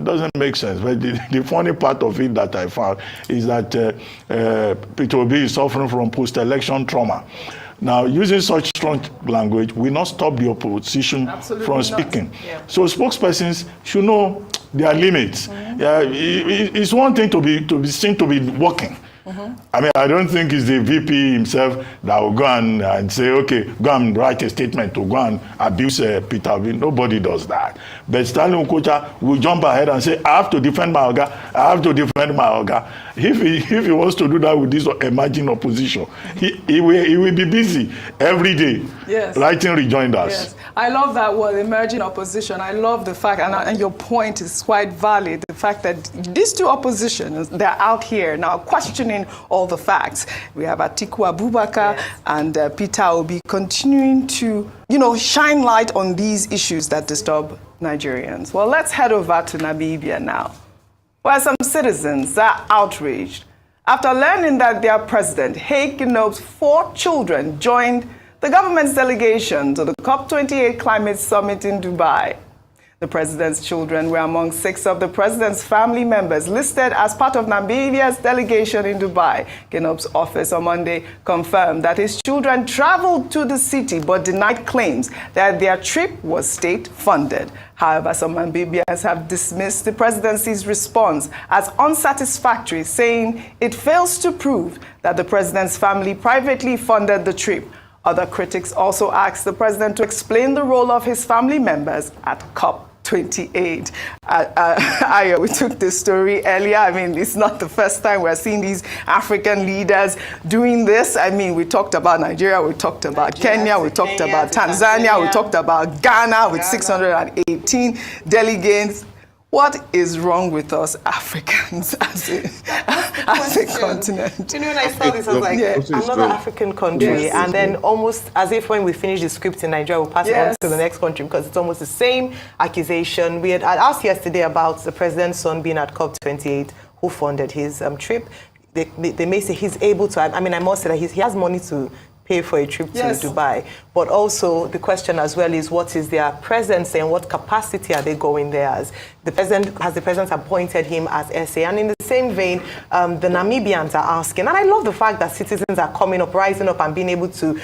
doesn't make sense. But the funny part of it that I found is that Peter Obi is suffering from post-election trauma. Now, using such strong language will not stop the opposition from speaking. Yeah. So spokespersons should know their limits. It's one thing to be seen to be working. I mean, I don't think it's the VP himself that will go and say, okay, go and write a statement to go and abuse Peter Obi. Nobody does that. But Stanley Nkocha will jump ahead and say, I have to defend my Oga. I have to defend my Oga. If he wants to do that with this emerging opposition, he will be busy every day writing rejoinders. Yes. I love that word, emerging opposition. I love the fact, and your point is quite valid, the fact that these two oppositions, they're out here now questioning all the facts. We have Atiku Abubakar and Peter Obi continuing to, shine light on these issues that disturb Nigerians. Well, let's head over to Namibia now, where some citizens are outraged after learning that their president, Hage Genob's 4 children, joined the government's delegation to the COP28 climate summit in Dubai. The president's children were among 6 of the president's family members listed as part of Namibia's delegation in Dubai. Genob's office on Monday confirmed that his children traveled to the city but denied claims that their trip was state-funded. However, some Namibians have dismissed the presidency's response as unsatisfactory, saying it fails to prove that the president's family privately funded the trip. Other critics also asked the president to explain the role of his family members at COP28. We took this story earlier. I mean, it's not the first time we're seeing these African leaders doing this. I mean, we talked about Nigeria, we talked about Kenya, we talked about Tanzania, we talked about Ghana with 618 delegates. What is wrong with us Africans as a continent? When I saw this, I was like, another African country. And then almost as if when we finish the script in Nigeria, we'll pass it on to the next country, because it's almost the same accusation. I asked yesterday about the president's son being at COP28, who funded his trip. They may say he's able to, I must say that he has money to pay for a trip to Dubai. But also the question as well is, what is their presence and what capacity are they going there as? The president appointed him as SA? And in the same vein, the Namibians are asking, and I love the fact that citizens are coming up, rising up and being able to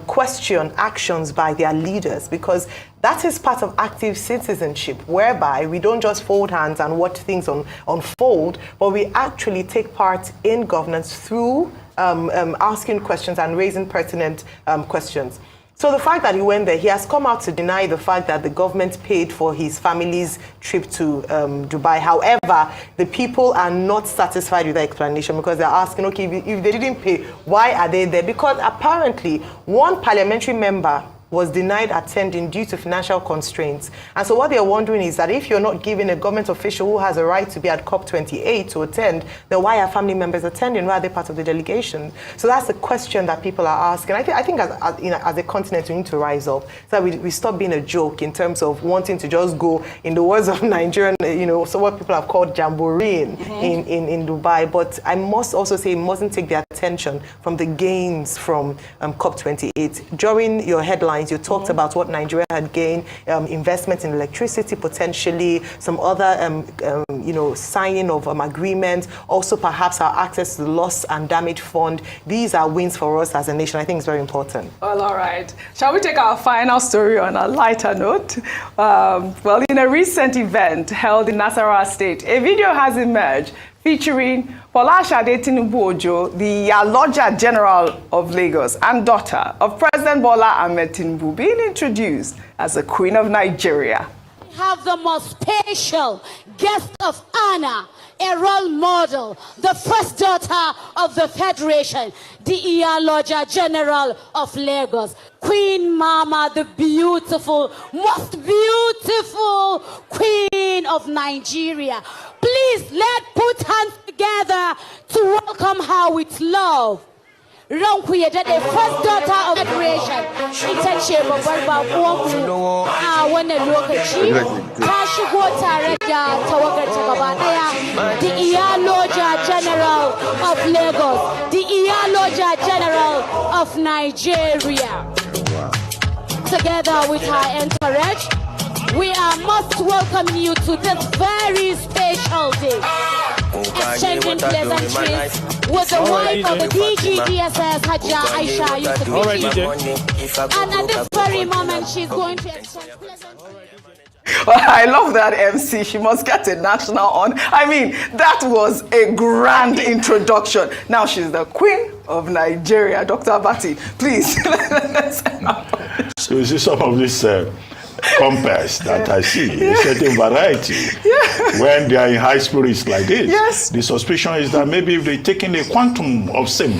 question actions by their leaders, because that is part of active citizenship, whereby we don't just fold hands and watch things unfold, but we actually take part in governance through asking questions and raising pertinent questions. So the fact that he went there, he has come out to deny the fact that the government paid for his family's trip to Dubai. However, the people are not satisfied with the explanation, because they're asking, okay, if they didn't pay, why are they there? Because apparently one parliamentary member was denied attending due to financial constraints. And so what they're wondering is that if you're not giving a government official who has a right to be at COP28 to attend, then why are family members attending? Why are they part of the delegation? So that's the question that people are asking. I think as a continent, we need to rise up so that we stop being a joke in terms of wanting to just go, in the words of Nigerian, so what people have called jamboree in Dubai. But I must also say, it mustn't take the attention from the gains from COP28. During your headlines, you talked about what Nigeria had gained, investment in electricity, potentially some other, signing of agreements, also perhaps our access to the loss and damage fund. These are wins for us as a nation. I think it's very important. Well, all right. Shall we take our final story on a lighter note? Well, in a recent event held in Nasarawa State, a video has emerged featuring Folashade Tinubu, the Iyaloja General of Lagos and daughter of President Bola Ahmed Tinubu, being introduced as the Queen of Nigeria. We have the most special guest of honor, a role model, the first daughter of the Federation, the Iyaloja General of Lagos, Queen Mama, the beautiful, most beautiful Queen of Nigeria. Please, let's put hands together to welcome her with love. Ranku ya daɗe, first daughter of the Federation, ita ce babbar baƙuwanmu a wannan lokaci, ta shigo tare da tawagar ta gaba ɗaya, the Iyaloja General of Lagos, the Iyaloja General of Nigeria. Together with her entourage, we are most welcoming you to this very special day. Exchanging pleasantries with the wife of the DGDSS, Haja Aisha Yusuf. And at this very moment, she's going to exchange pleasantries. Well, I love that MC. She must get a national honor. I mean, that was a grand introduction. Now she's the Queen of Nigeria. Dr. Abati, please. So you see some of this compass that I see, a certain variety. When they are in high spirits like this, the suspicion is that maybe if they take in a quantum of sin,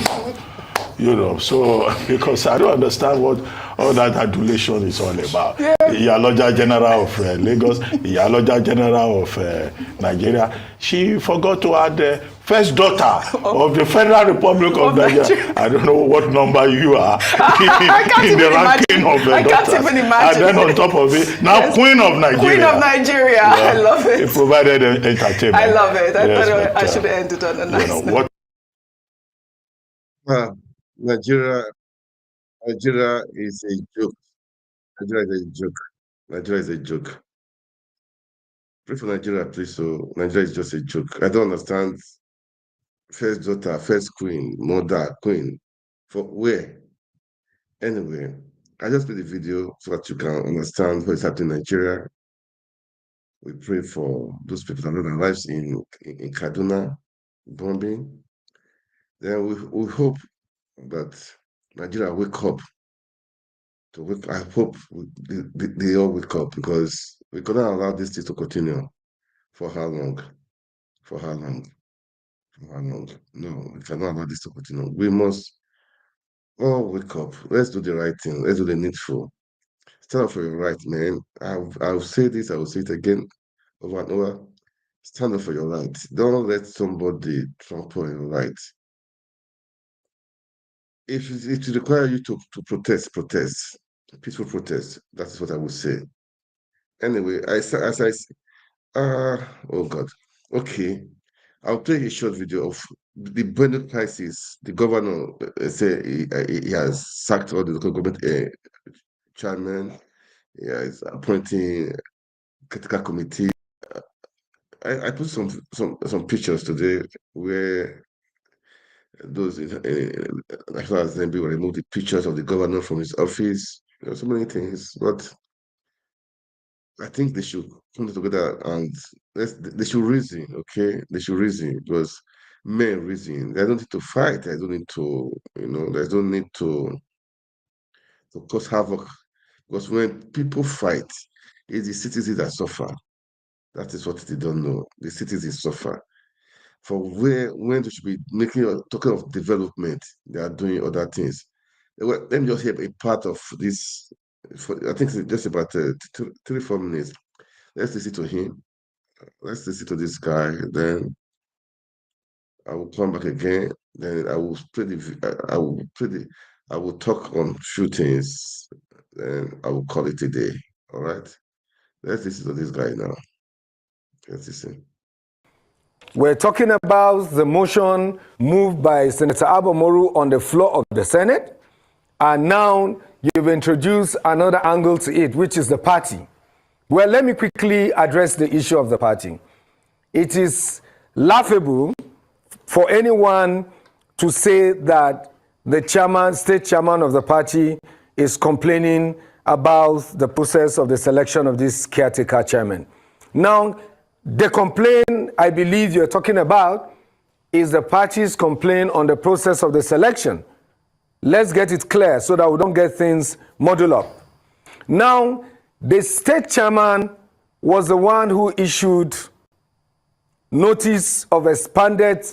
so because I don't understand what all that adulation is all about. Iyaloja General of Lagos, Iyaloja General of Nigeria. She forgot to add the first daughter of the Federal Republic of Nigeria. I don't know what number you are in the ranking of the daughters. And then on top of it, now Queen of Nigeria. Queen of Nigeria. I love it. It provided entertainment. I love it. I should end it on a nice note. Nigeria is a joke. Nigeria is a joke. Nigeria is a joke. Pray for Nigeria, please. So Nigeria is just a joke. I don't understand. First daughter, first queen, mother, queen. For where? Anyway, I just played the video so that you can understand what is happening in Nigeria. We pray for those people that lost their lives in Kaduna bombing. Then we hope that Nigeria wake up. I hope they all wake up, because we cannot allow this thing to continue. For how long? For how long? For how long? No, we cannot allow this to continue. We must all wake up. Let's do the right thing. Let's do the needful. Stand up for your right, man. I'll say this, I will say it again over and over. Stand up for your right. Don't let somebody trample your right. If it requires you to protest. Peaceful protest. That is what I would say. Anyway, oh God. Okay. I'll play a short video of the Benue crisis. The governor say he has sacked all the local government chairman. He is appointing critical committee. I put some pictures today where those National Assembly will remove the pictures of the governor from his office. So many things, but I think they should come together and they should reason, okay? They should reason because men reason. They don't need to fight. They don't need to, they don't need to cause havoc. Because when people fight, it's the citizens that suffer. That is what they don't know. The citizens suffer. For when they should be talking of development, they are doing other things. Well, let me just hear a part of this. I think it's just about 3-4 minutes. Let's listen to him. Let's listen to this guy. Then I will come back again. Then I will I will talk on few things. Then I will call it a day. All right. Let's listen to this guy now. Let's listen. We're talking about the motion moved by Senator Abomoru on the floor of the Senate. And now you've introduced another angle to it, which is the party. Well, let me quickly address the issue of the party. It is laughable for anyone to say that the state chairman of the party is complaining about the process of the selection of this caretaker chairman. Now, the complaint I believe you're talking about is the party's complaint on the process of the selection. Let's get it clear so that we don't get things muddled up. Now, the state chairman was the one who issued notice of expanded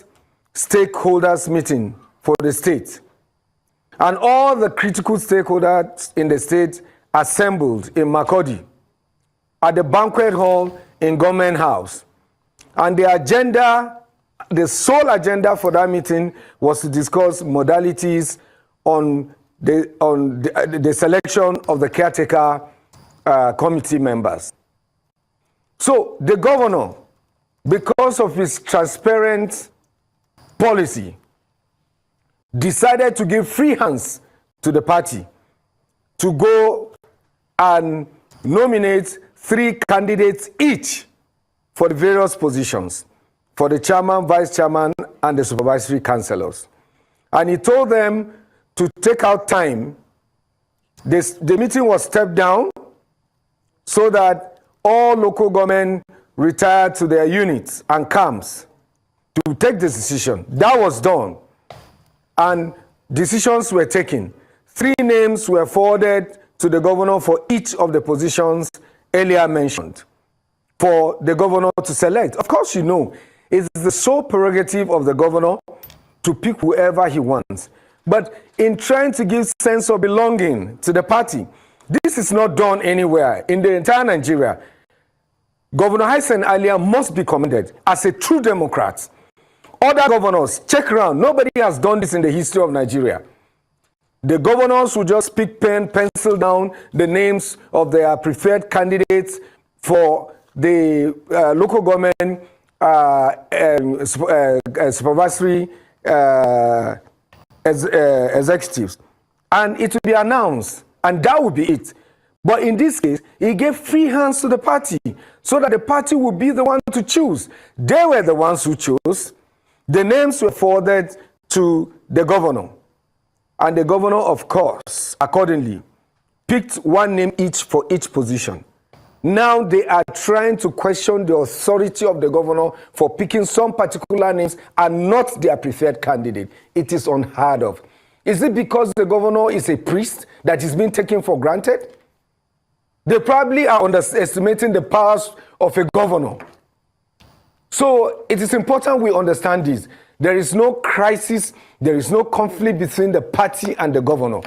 stakeholders meeting for the state. And all the critical stakeholders in the state assembled in Makurdi at the banquet hall in Government House. And the sole agenda for that meeting was to discuss modalities on the selection of the caretaker committee members. So the governor, because of his transparent policy, decided to give free hands to the party to go and nominate 3 candidates each for the various positions, for the chairman, vice chairman, and the supervisory councillors. And he told them to take out time. The meeting was stepped down so that all local government retired to their units and camps to take this decision. That was done. And decisions were taken. 3 names were forwarded to the governor for each of the positions earlier mentioned for the governor to select. Of course, you know, it's the sole prerogative of the governor to pick whoever he wants. But in trying to give sense of belonging to the party, this is not done anywhere in the entire Nigeria. Governor Hassan Alia must be commended as a true Democrat. Other governors, check around. Nobody has done this in the history of Nigeria. The governors will just pick pencil down the names of their preferred candidates for the local government supervisory executives. And it will be announced, and that will be it. But in this case, he gave free hands to the party so that the party would be the one to choose. They were the ones who chose. The names were forwarded to the governor. And the governor, of course, accordingly, picked 1 name each for each position. Now they are trying to question the authority of the governor for picking some particular names and not their preferred candidate. It is unheard of. Is it because the governor is a priest that is being taken for granted? They probably are underestimating the powers of a governor. So it is important we understand this. There is no crisis, there is no conflict between the party and the governor.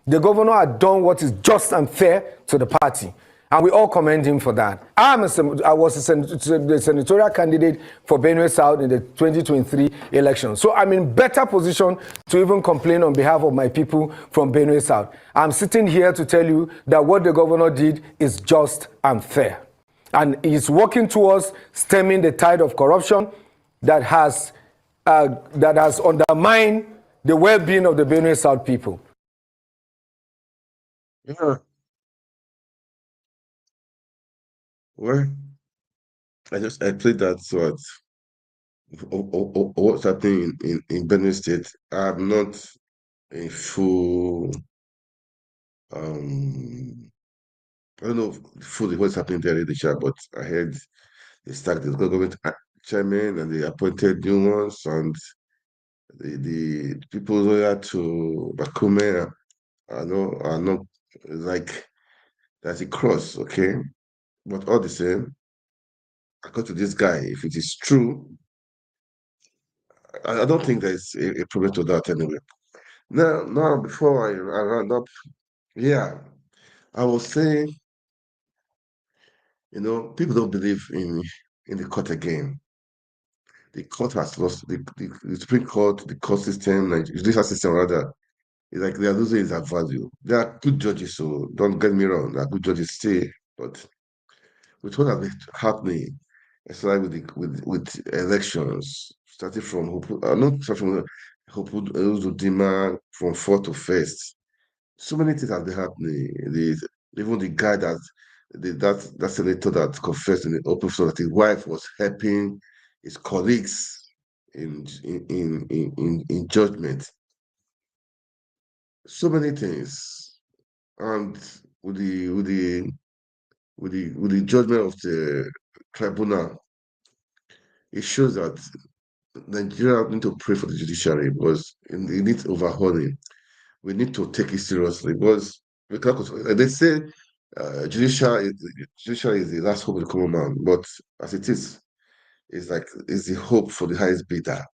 The governor had done what is just and fair to the party. And we all commend him for that. I was the senatorial candidate for Benue South in the 2023 election. So I'm in better position to even complain on behalf of my people from Benue South. I'm sitting here to tell you that what the governor did is just and fair. And he's working towards stemming the tide of corruption. that has undermined the well-being of the Benue South people. Yeah. Well, I played that sort of what's happening in Benue State. I'm not a full I don't know fully what's happening there in the chat, but I heard they started the government chairman and they appointed new ones, and the people loyal to Bakume are not like that's a cross, okay? But all the same, according to this guy, if it is true, I don't think there's a problem to that anyway. Now, before I round up, yeah, I will say, people don't believe in the court again. The court has lost the Supreme Court, the court system, like judicial system rather. It's like they are losing its value. They are good judges, so don't get me wrong. They are good judges still, but with what has been happening, especially with elections, starting from not starting from Uzudima from fourth to first. So many things have been happening. Even the guy that senator that confessed in the open so that his wife was helping his colleagues in judgment. So many things, and with the judgment of the tribunal, it shows that Nigeria need to pray for the judiciary because it needs overhauling. We need to take it seriously because they say judiciary is the last hope of the common man, but as it is, it's the hope for the highest bidder,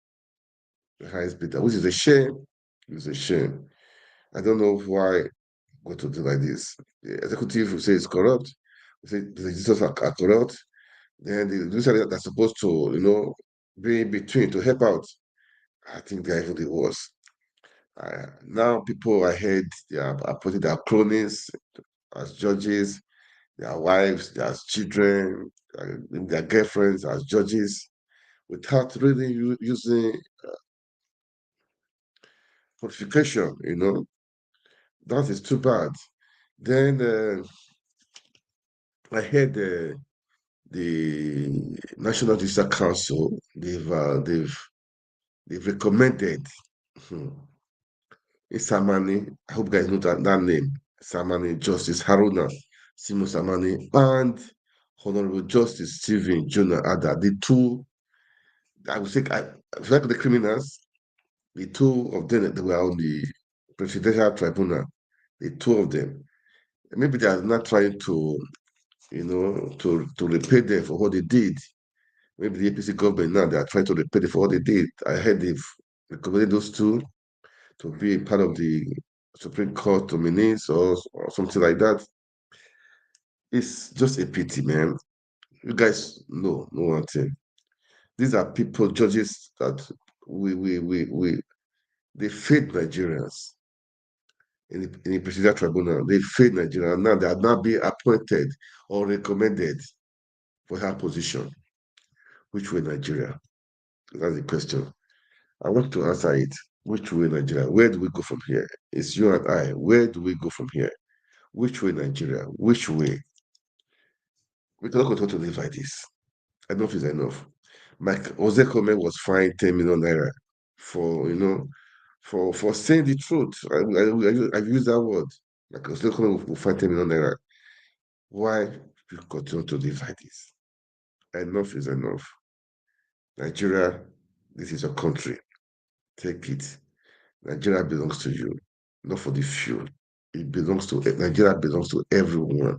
which is a shame. It's a shame. I don't know why go to do like this. The executive will say it's corrupt. We say the legislators are corrupt. Then the judiciary that's supposed to, be in between to help out. I think they're even the worst. Now people I heard they are appointing their cronies as judges, their wives, their children, their girlfriends as judges, without really using qualification. That is too bad. Then I heard the National Judicial Council they've recommended Samani. I hope you guys know that name. Samani, Justice Haruna Simo Samani, and Honorable Justice Stephen Jonah Ada. The two, I would say, like the criminals, the two of them that were on the Presidential Tribunal, the two of them. Maybe they are not trying to, to repay them for what they did. Maybe the APC government now they are trying to repay them for what they did. I heard they've recommended those two to be part of the Supreme Court nominees or something like that. It's just a pity, man. You guys know one thing. These are people, judges that they failed Nigerians in the presidential tribunal. They failed Nigeria. Now they are not being appointed or recommended for her position. Which way Nigeria? That's the question. I want to answer it. Which way Nigeria? Where do we go from here? It's you and I. Where do we go from here? Which way Nigeria? Which way? We cannot continue to live like this. Enough is enough. Mike Ozekome was fined 10 million naira for for saying the truth. I've used that word. Like Ozekome will find 10 million naira. Why we continue to live like this? Enough is enough. Nigeria, this is your country. Take it. Nigeria belongs to you, not for the few. Nigeria belongs to everyone.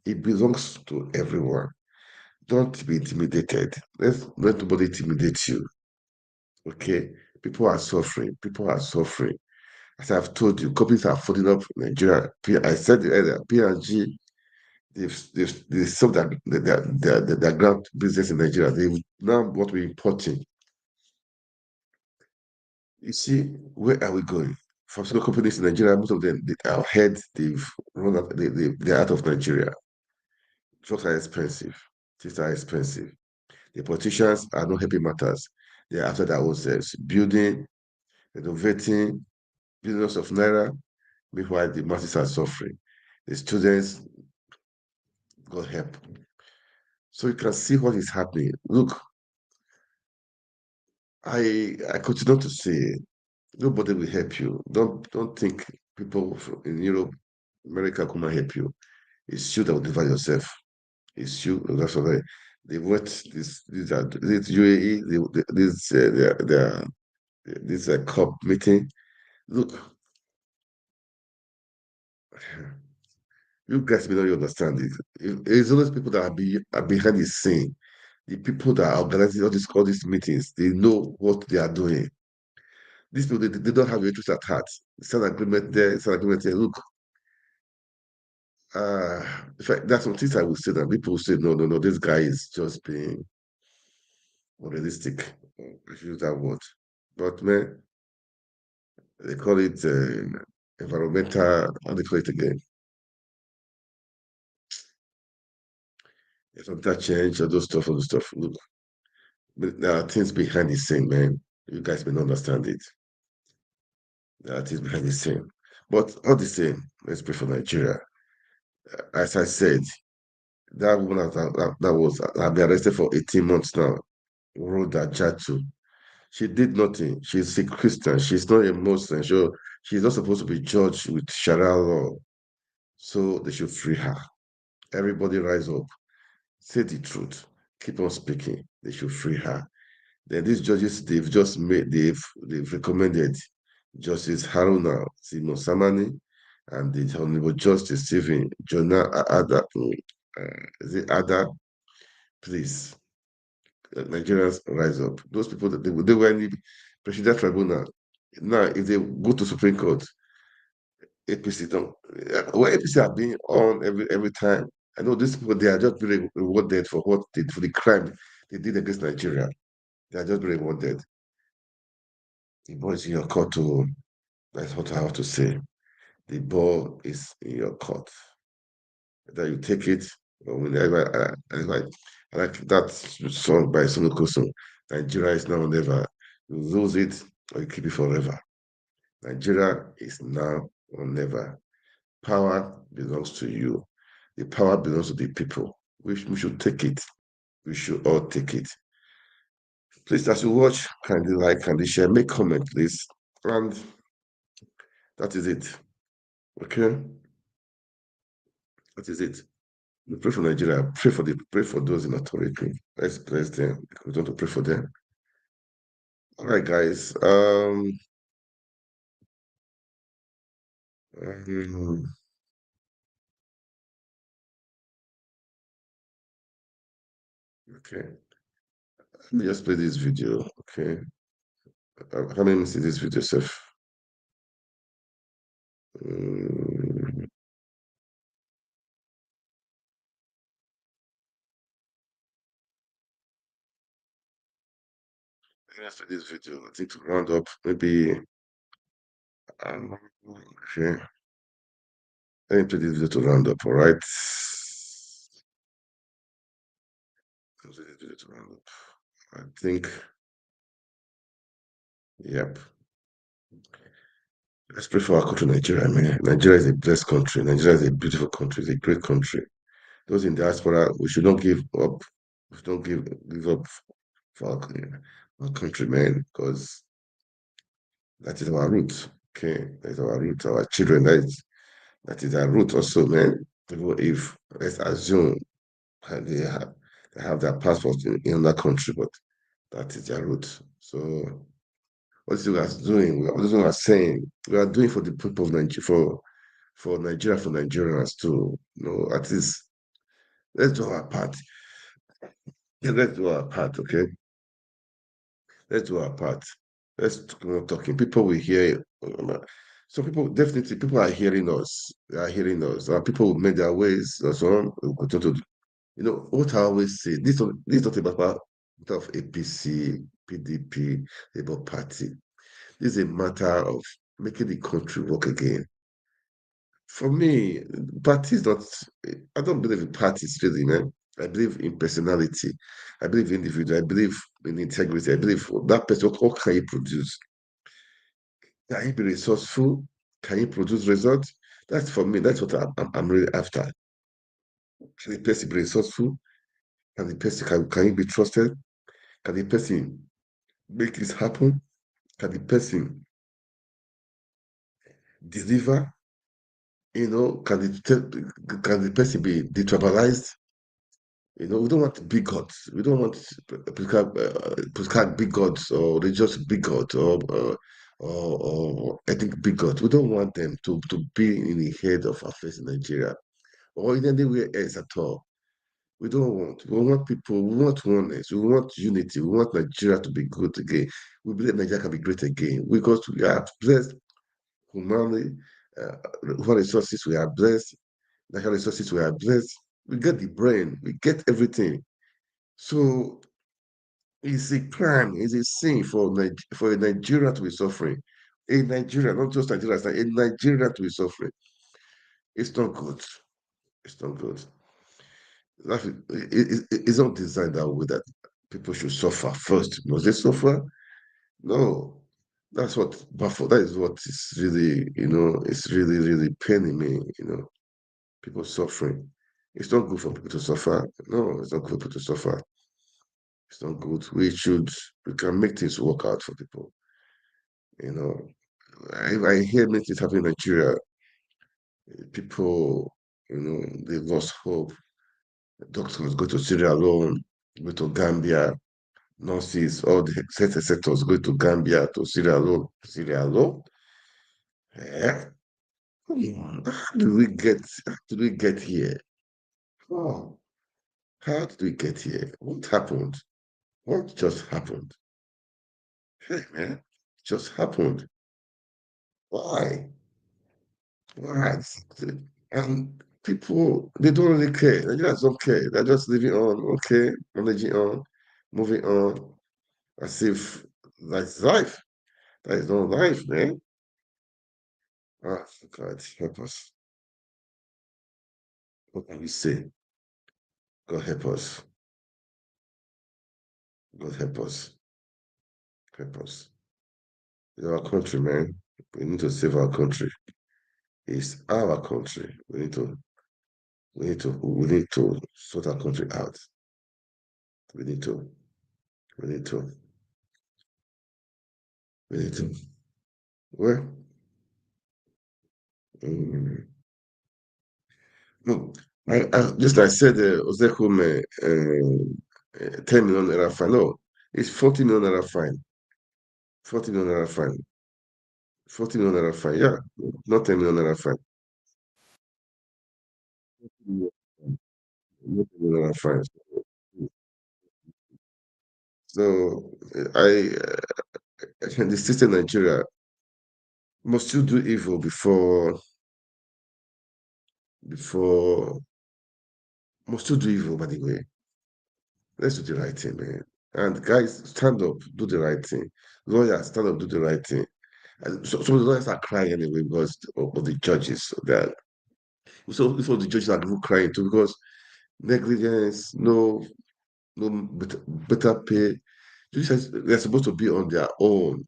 It belongs to everyone. Don't be intimidated. Let nobody intimidate you. Okay? People are suffering. People are suffering. As I've told you, companies are folding up Nigeria. I said it earlier, P&G, they've sold their ground business in Nigeria. They now what we're importing. You see, where are we going? Pharmaceutical companies in Nigeria, most of them, our heads, they've run out, they're out of Nigeria. Drugs are expensive. Things are expensive. The politicians are not helping matters. Then after that was building, renovating, billions of naira. Meanwhile, the masses are suffering. The students got help. So you can see what is happening. Look, I continue to say nobody will help you. Don't think people in Europe, America come and help you. It's you that will divide yourself. It's you. That's what they want. These are this UAE. This COP meeting. Look, you guys may not understand it. It's always people that are behind the scene. The people that are organizing all these meetings, they know what they are doing. These people, they don't have your interest at heart. It's an agreement there, it's an agreement here. Look, in fact, that's some things I will say that people will say, no, this guy is just being unrealistic. I should use that word. But man, they call it environmental, how they call it again? Environmental change, all those stuff. Look, there are things behind the scene, man. You guys may not understand it. There are things behind the scene. But all the same, let's pray for Nigeria. As I said, that woman that was been arrested for 18 months now, Rhoda Jatu. She did nothing. She's a Christian. She's not a Muslim. So she's not supposed to be judged with Sharia law. So they should free her. Everybody rise up. Say the truth. Keep on speaking. They should free her. Then these judges, they've recommended Justice Haruna Simon Samani and the Honorable Justice Stephen Jonah Ada. Is it Ada? Please, Nigerians rise up. Those people that they were in the presidential tribunal. Now, if they go to Supreme Court, APC don't. Well, APC are being on every time. I know these people, they are just being rewarded for what they for the crime they did against Nigeria. They are just being rewarded. The ball is in your court too. That's what I have to say. The ball is in your court. That you take it, or whenever I like that song by Sonu Koso. Nigeria is now or never. You lose it or you keep it forever. Nigeria is now or never. Power belongs to you. The power belongs to the people. We should take it. We should all take it. Please, as you watch, kindly like, kindly share, make comment, please. And that is it. Okay? That is it. We pray for Nigeria. Pray for those in authority. Let's bless them. We want to pray for them. All right, guys. Okay. Let me just play this video. Okay. How many minutes is this video, Seth? After this video, I think to round up, maybe okay. Let me play this video to round up, all right? Let's play this video to round up. I think, yep. Let's pray for our country, Nigeria, man. Nigeria is a blessed country. Nigeria is a beautiful country. It's a great country. Those in diaspora, we should not give up. We should not give up for our country, man, because that is our root. Okay, that is our root. Our children, that is our root also, man. If let's assume they have their passports in that country, but that is their root. So what you guys doing? What you guys saying? We are doing for the people of Nigeria, for Nigeria, for Nigerians too. You know, at least let's do our part. Yeah, let's do our part, okay? Let's do our part. Let's keep talking. People will hear. So people are hearing us. They are hearing us. People will make their ways. So on. We'll continue to, what I always say. This is not about of APC, PDP, Labour Party. This is a matter of making the country work again. For me, parties not. I don't believe in parties really, man. I believe in personality. I believe in individual. I believe in integrity. I believe that person, what can you produce? Can you be resourceful? Can you produce results? That's for me. That's what I'm really after. Can the person be resourceful? Can the person can you be trusted? Can the person make this happen? Can the person deliver? Can the person be detribalized? We don't want big gods. We don't want political big gods or religious big gods or ethnic big gods. We don't want them to be in the head of affairs in Nigeria or in anywhere else at all. We don't want. We want people. We want oneness. We want unity. We want Nigeria to be good again. We believe Nigeria can be great again because we are blessed humanly. Human resources we are blessed. Natural resources we are blessed. We get the brain. We get everything. So it's a crime, it's a sin for a Nigerian to be suffering. A Nigerian, not just Nigeria, a Nigerian to be suffering. It's not good. It's not good. It's not designed that way that people should suffer first. Must they suffer? No. That's what baffle. That is what is really, it's really, really paining me, people suffering. It's not good for people to suffer. No, it's not good for people to suffer. It's not good. We can make things work out for people. You know, I hear many things happening in Nigeria. People, they lost hope. Doctors go to Sierra Leone, go to Gambia, nurses, all the health sectors go to Gambia, to Sierra Leone. Sierra Leone? Eh? Come on. How did we get here? Oh, how did we get here? What happened? What just happened? Hey man, it just happened. Why? Why? And people, they don't really care. They just don't care. They're just living on, okay, managing on, moving on, as if that's life. That is not life, man. Ah, God, help us. What can we say? God help us. God help us. Help us. It's our country, man. We need to save our country. It's our country. We need to sort our country out. We need to. We need to. We need to. Well, mm, no, just like I said, Ozekume, 10 million naira fine. No, it's 40 million naira fine. 40 million naira fine. 40 million naira fine. Yeah, not 10 million naira fine. Not 10 million naira fine. So the system in Nigeria must still do evil before must still do evil, by the way. Let's do the right thing, man. And guys, stand up, do the right thing. Lawyers, stand up, do the right thing. And so some of the lawyers are crying anyway because of the judges. So the judges are even crying too because negligence, no better pay. They're supposed to be on their own.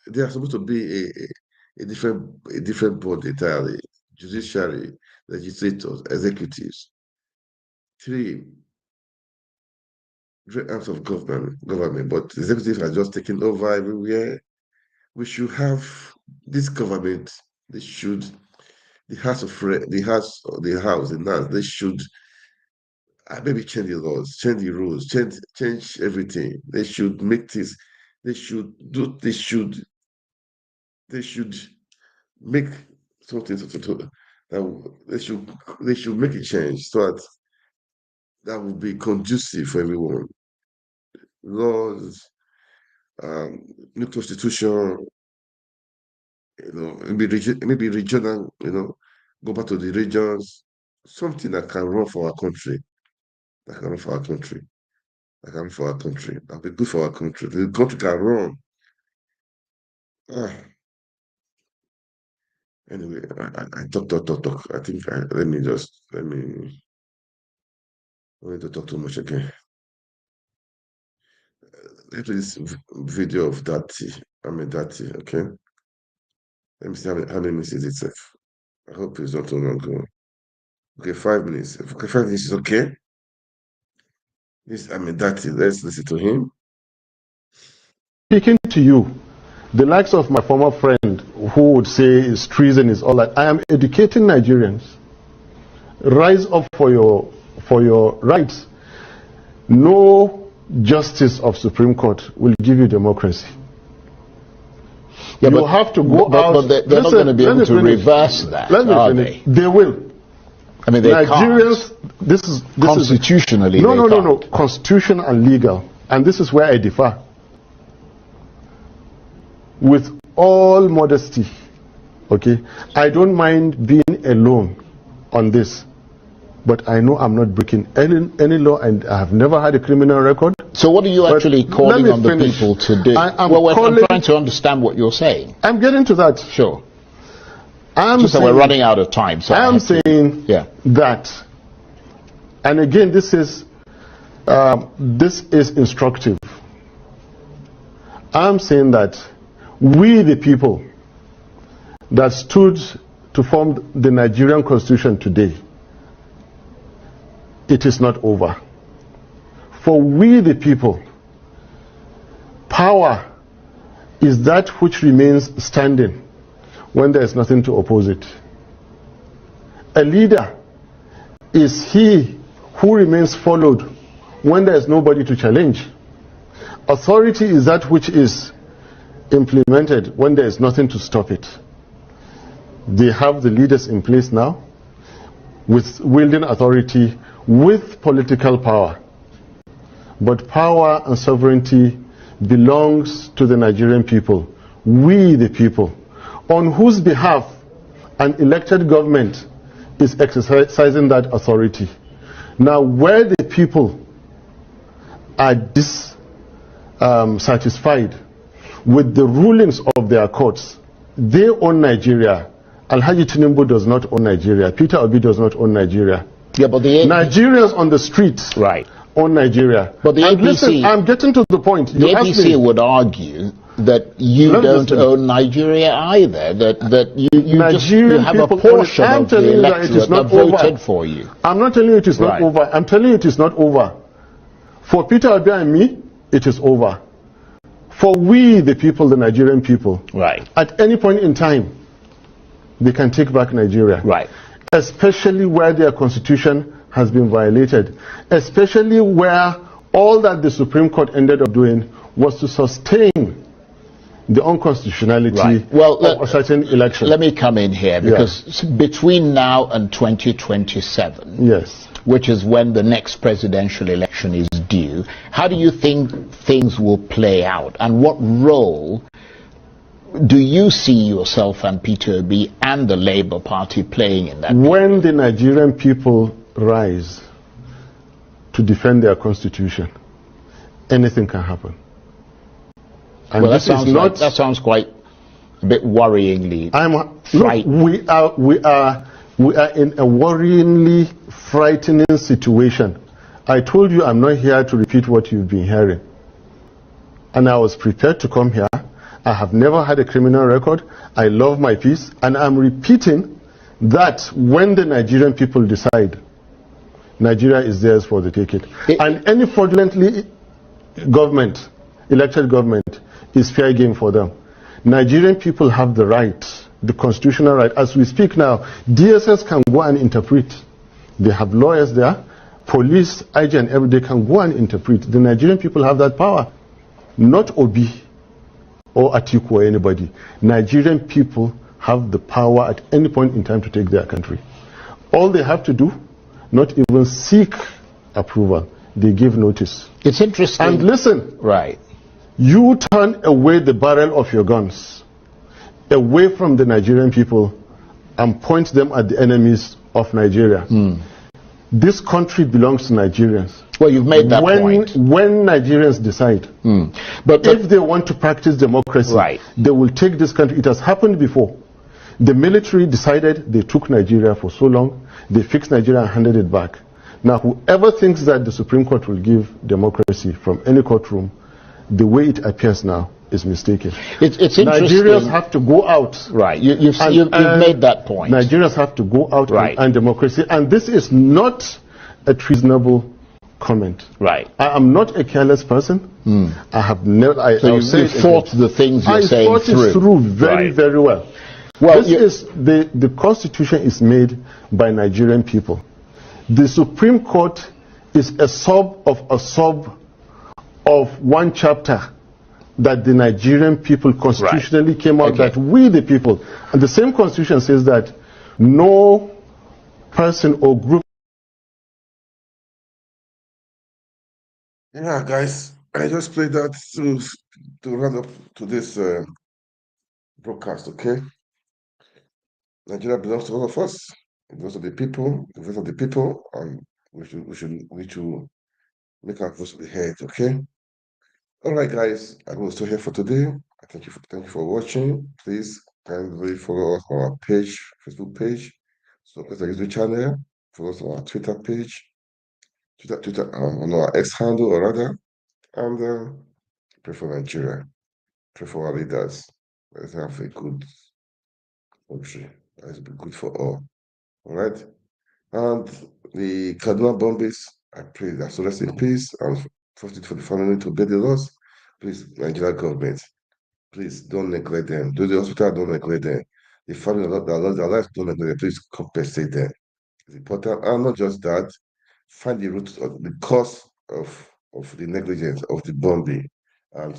They are supposed to be a different body entirely. Judiciary, legislators, executives. Three different arms of government, but the executives are just taking over everywhere. We should have this government. They should the House, they should maybe change the laws, change the rules, change everything. They should make this. They should do. They should make something that they should make a change so that would be conducive for everyone. Laws, new constitution, maybe regional, go back to the regions, something that can run for our country, that can run for our country, that can run for our country, that'll be good for our country. The country can run. Ah, anyway, I talk. I think let me don't need to talk too much again. Let's play this video of Dati. Dati, okay? Let me see how many minutes is it, Seth. I hope it's not too long. Okay, 5 minutes. Okay, 5 minutes is okay. This, Dati, let's listen to him. Speaking to you, the likes of my former friend who would say is treason is all that. I am educating Nigerians. Rise up for your rights. No justice of Supreme Court will give you democracy. Yeah, you have to go out. But they're not going to be able to reverse that, are they? They will. I mean, they Nigerians, can't. This is Constitutionally, no. Constitutional and legal. And this is where I differ. With all modesty, okay, I don't mind being alone on this, but I know I'm not breaking any law, and I have never had a criminal record. So what are you actually calling on the people to do? I'm trying to understand what you're saying. I'm getting to that. Sure. Just that we're running out of time. So I'm saying that, and again, this is instructive. I'm saying that we, the people that stood to form the Nigerian Constitution today, it is not over. For we, the people, power is that which remains standing when there is nothing to oppose it. A leader is he who remains followed when there is nobody to challenge. Authority is that which is implemented when there is nothing to stop it. They have the leaders in place now with wielding authority with political power. But power and sovereignty belongs to the Nigerian people, we the people, on whose behalf an elected government is exercising that authority. Now, where the people are dissatisfied with the rulings of their courts, they own Nigeria. Alhaji Tinubu does not own Nigeria. Peter Obi does not own Nigeria. Yeah, but the Nigerians on the streets own Nigeria. But the APC, listen, I'm getting to the point. The APC would argue that you don't own Nigeria either. That you have a portion of the electorate that voted for you. I'm not telling you it is not over. I'm telling you it is not over. For Peter Obi and me, it is over. For we, the people, the Nigerian people, at any point in time, they can take back Nigeria. Especially where their constitution has been violated. Especially where all that the Supreme Court ended up doing was to sustain the unconstitutionality of a certain election. Let me come in here, because between now and 2027, which is when the next presidential election is due, how do you think things will play out, and what role do you see yourself and Peter Obi and the Labour Party playing in that? When the Nigerian people rise to defend their constitution, anything can happen. And well, that sounds quite a bit worryingly. Look, we are in a worryingly frightening situation. I told you I'm not here to repeat what you've been hearing. And I was prepared to come here. I have never had a criminal record. I love my peace. And I'm repeating that when the Nigerian people decide, Nigeria is theirs for the taking. And any fraudulently elected government is fair game for them. Nigerian people have the right, the constitutional right. As we speak now, DSS can go and interpret. They have lawyers there, police, IG, and everybody can go and interpret. The Nigerian people have that power. Not Obi or Atiku or anybody. Nigerian people have the power at any point in time to take their country. All they have to do, not even seek approval. They give notice. It's interesting. And listen. You turn away the barrel of your guns, away from the Nigerian people, and point them at the enemies of Nigeria. This country belongs to Nigerians. Well, you've made that point. When Nigerians decide, but if they want to practice democracy, they will take this country. It has happened before. The military decided, they took Nigeria for so long, they fixed Nigeria and handed it back. Now, whoever thinks that the Supreme Court will give democracy from any courtroom, the way it appears now, is mistaken. It's interesting. Nigerians have to go out. Right. You've made that point. Nigerians have to go out and democracy. And this is not a treasonable comment. Right. I am not a careless person. I have never. So you thought the things you're saying through. I thought it through very, very well. Well, the Constitution is made by Nigerian people. The Supreme Court is a sub of one chapter that the Nigerian people constitutionally came out, that we the people, and the same constitution says that no person or group. Yeah, guys, I just played that to run up to this broadcast, okay? Nigeria belongs to all of us. It belongs to the people, the voice of the people, and we should make our voice be heard, okay? All right, guys, I will stay here for today. Thank you for watching. Please kindly follow us on our page, Facebook page. So please like the channel. Follow us on our Twitter page, Twitter on our X handle or rather, and pray for Nigeria. Pray for our leaders. Let's have a good country. Let's be good for all. All right. And the Kaduna Bombing, I pray that so rest in peace and first for the family to bear the loss. Please, Nigeria government, please don't neglect them. Do the hospital, don't neglect them. The family that lost their lives, don't neglect them. Please compensate them. It's important. And not just that, find the root of the cause of the negligence of the bombing and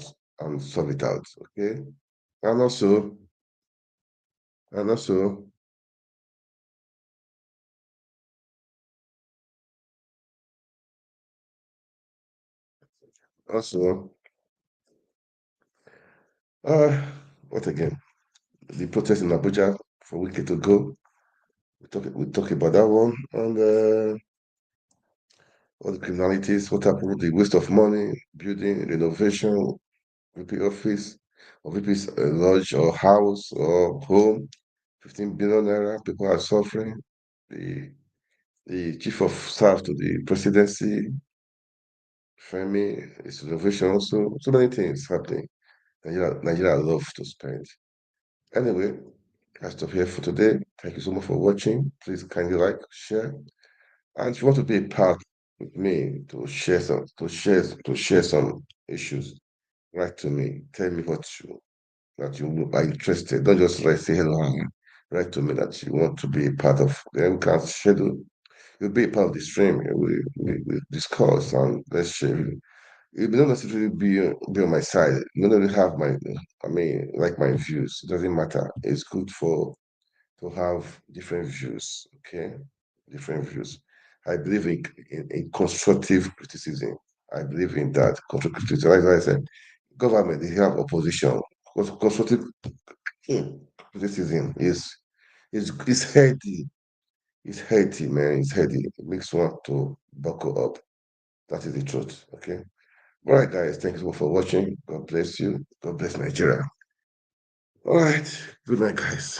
solve it out. Okay. And also what again? The protest in Abuja for a week ago. We talk about that one, and all the criminalities, what happened, the waste of money, building, renovation, VP office, or VP's lodge or house or home, 15 billion naira. People are suffering. The chief of staff to the presidency, Femi, is renovation also. So many things happening. Nigeria love to spend. Anyway, I stop here for today. Thank you so much for watching. Please kindly like, share, and if you want to be a part with me to share some issues, write to me. Tell me that you are interested. Don't just say hello. Write to me that you want to be a part of. Then we can schedule. You'll be a part of the stream. We discuss and let's share. You don't necessarily be on my side. You don't have my views. It doesn't matter. It's good to have different views. Okay, different views. I believe in constructive criticism. I believe in that constructive criticism. Like I said, government they have opposition. Constructive criticism is healthy. It's healthy, man. It's healthy. It makes one to buckle up. That is the truth. Okay. All right, guys. Thank you for watching. God bless you. God bless Nigeria. All right. Good night, guys.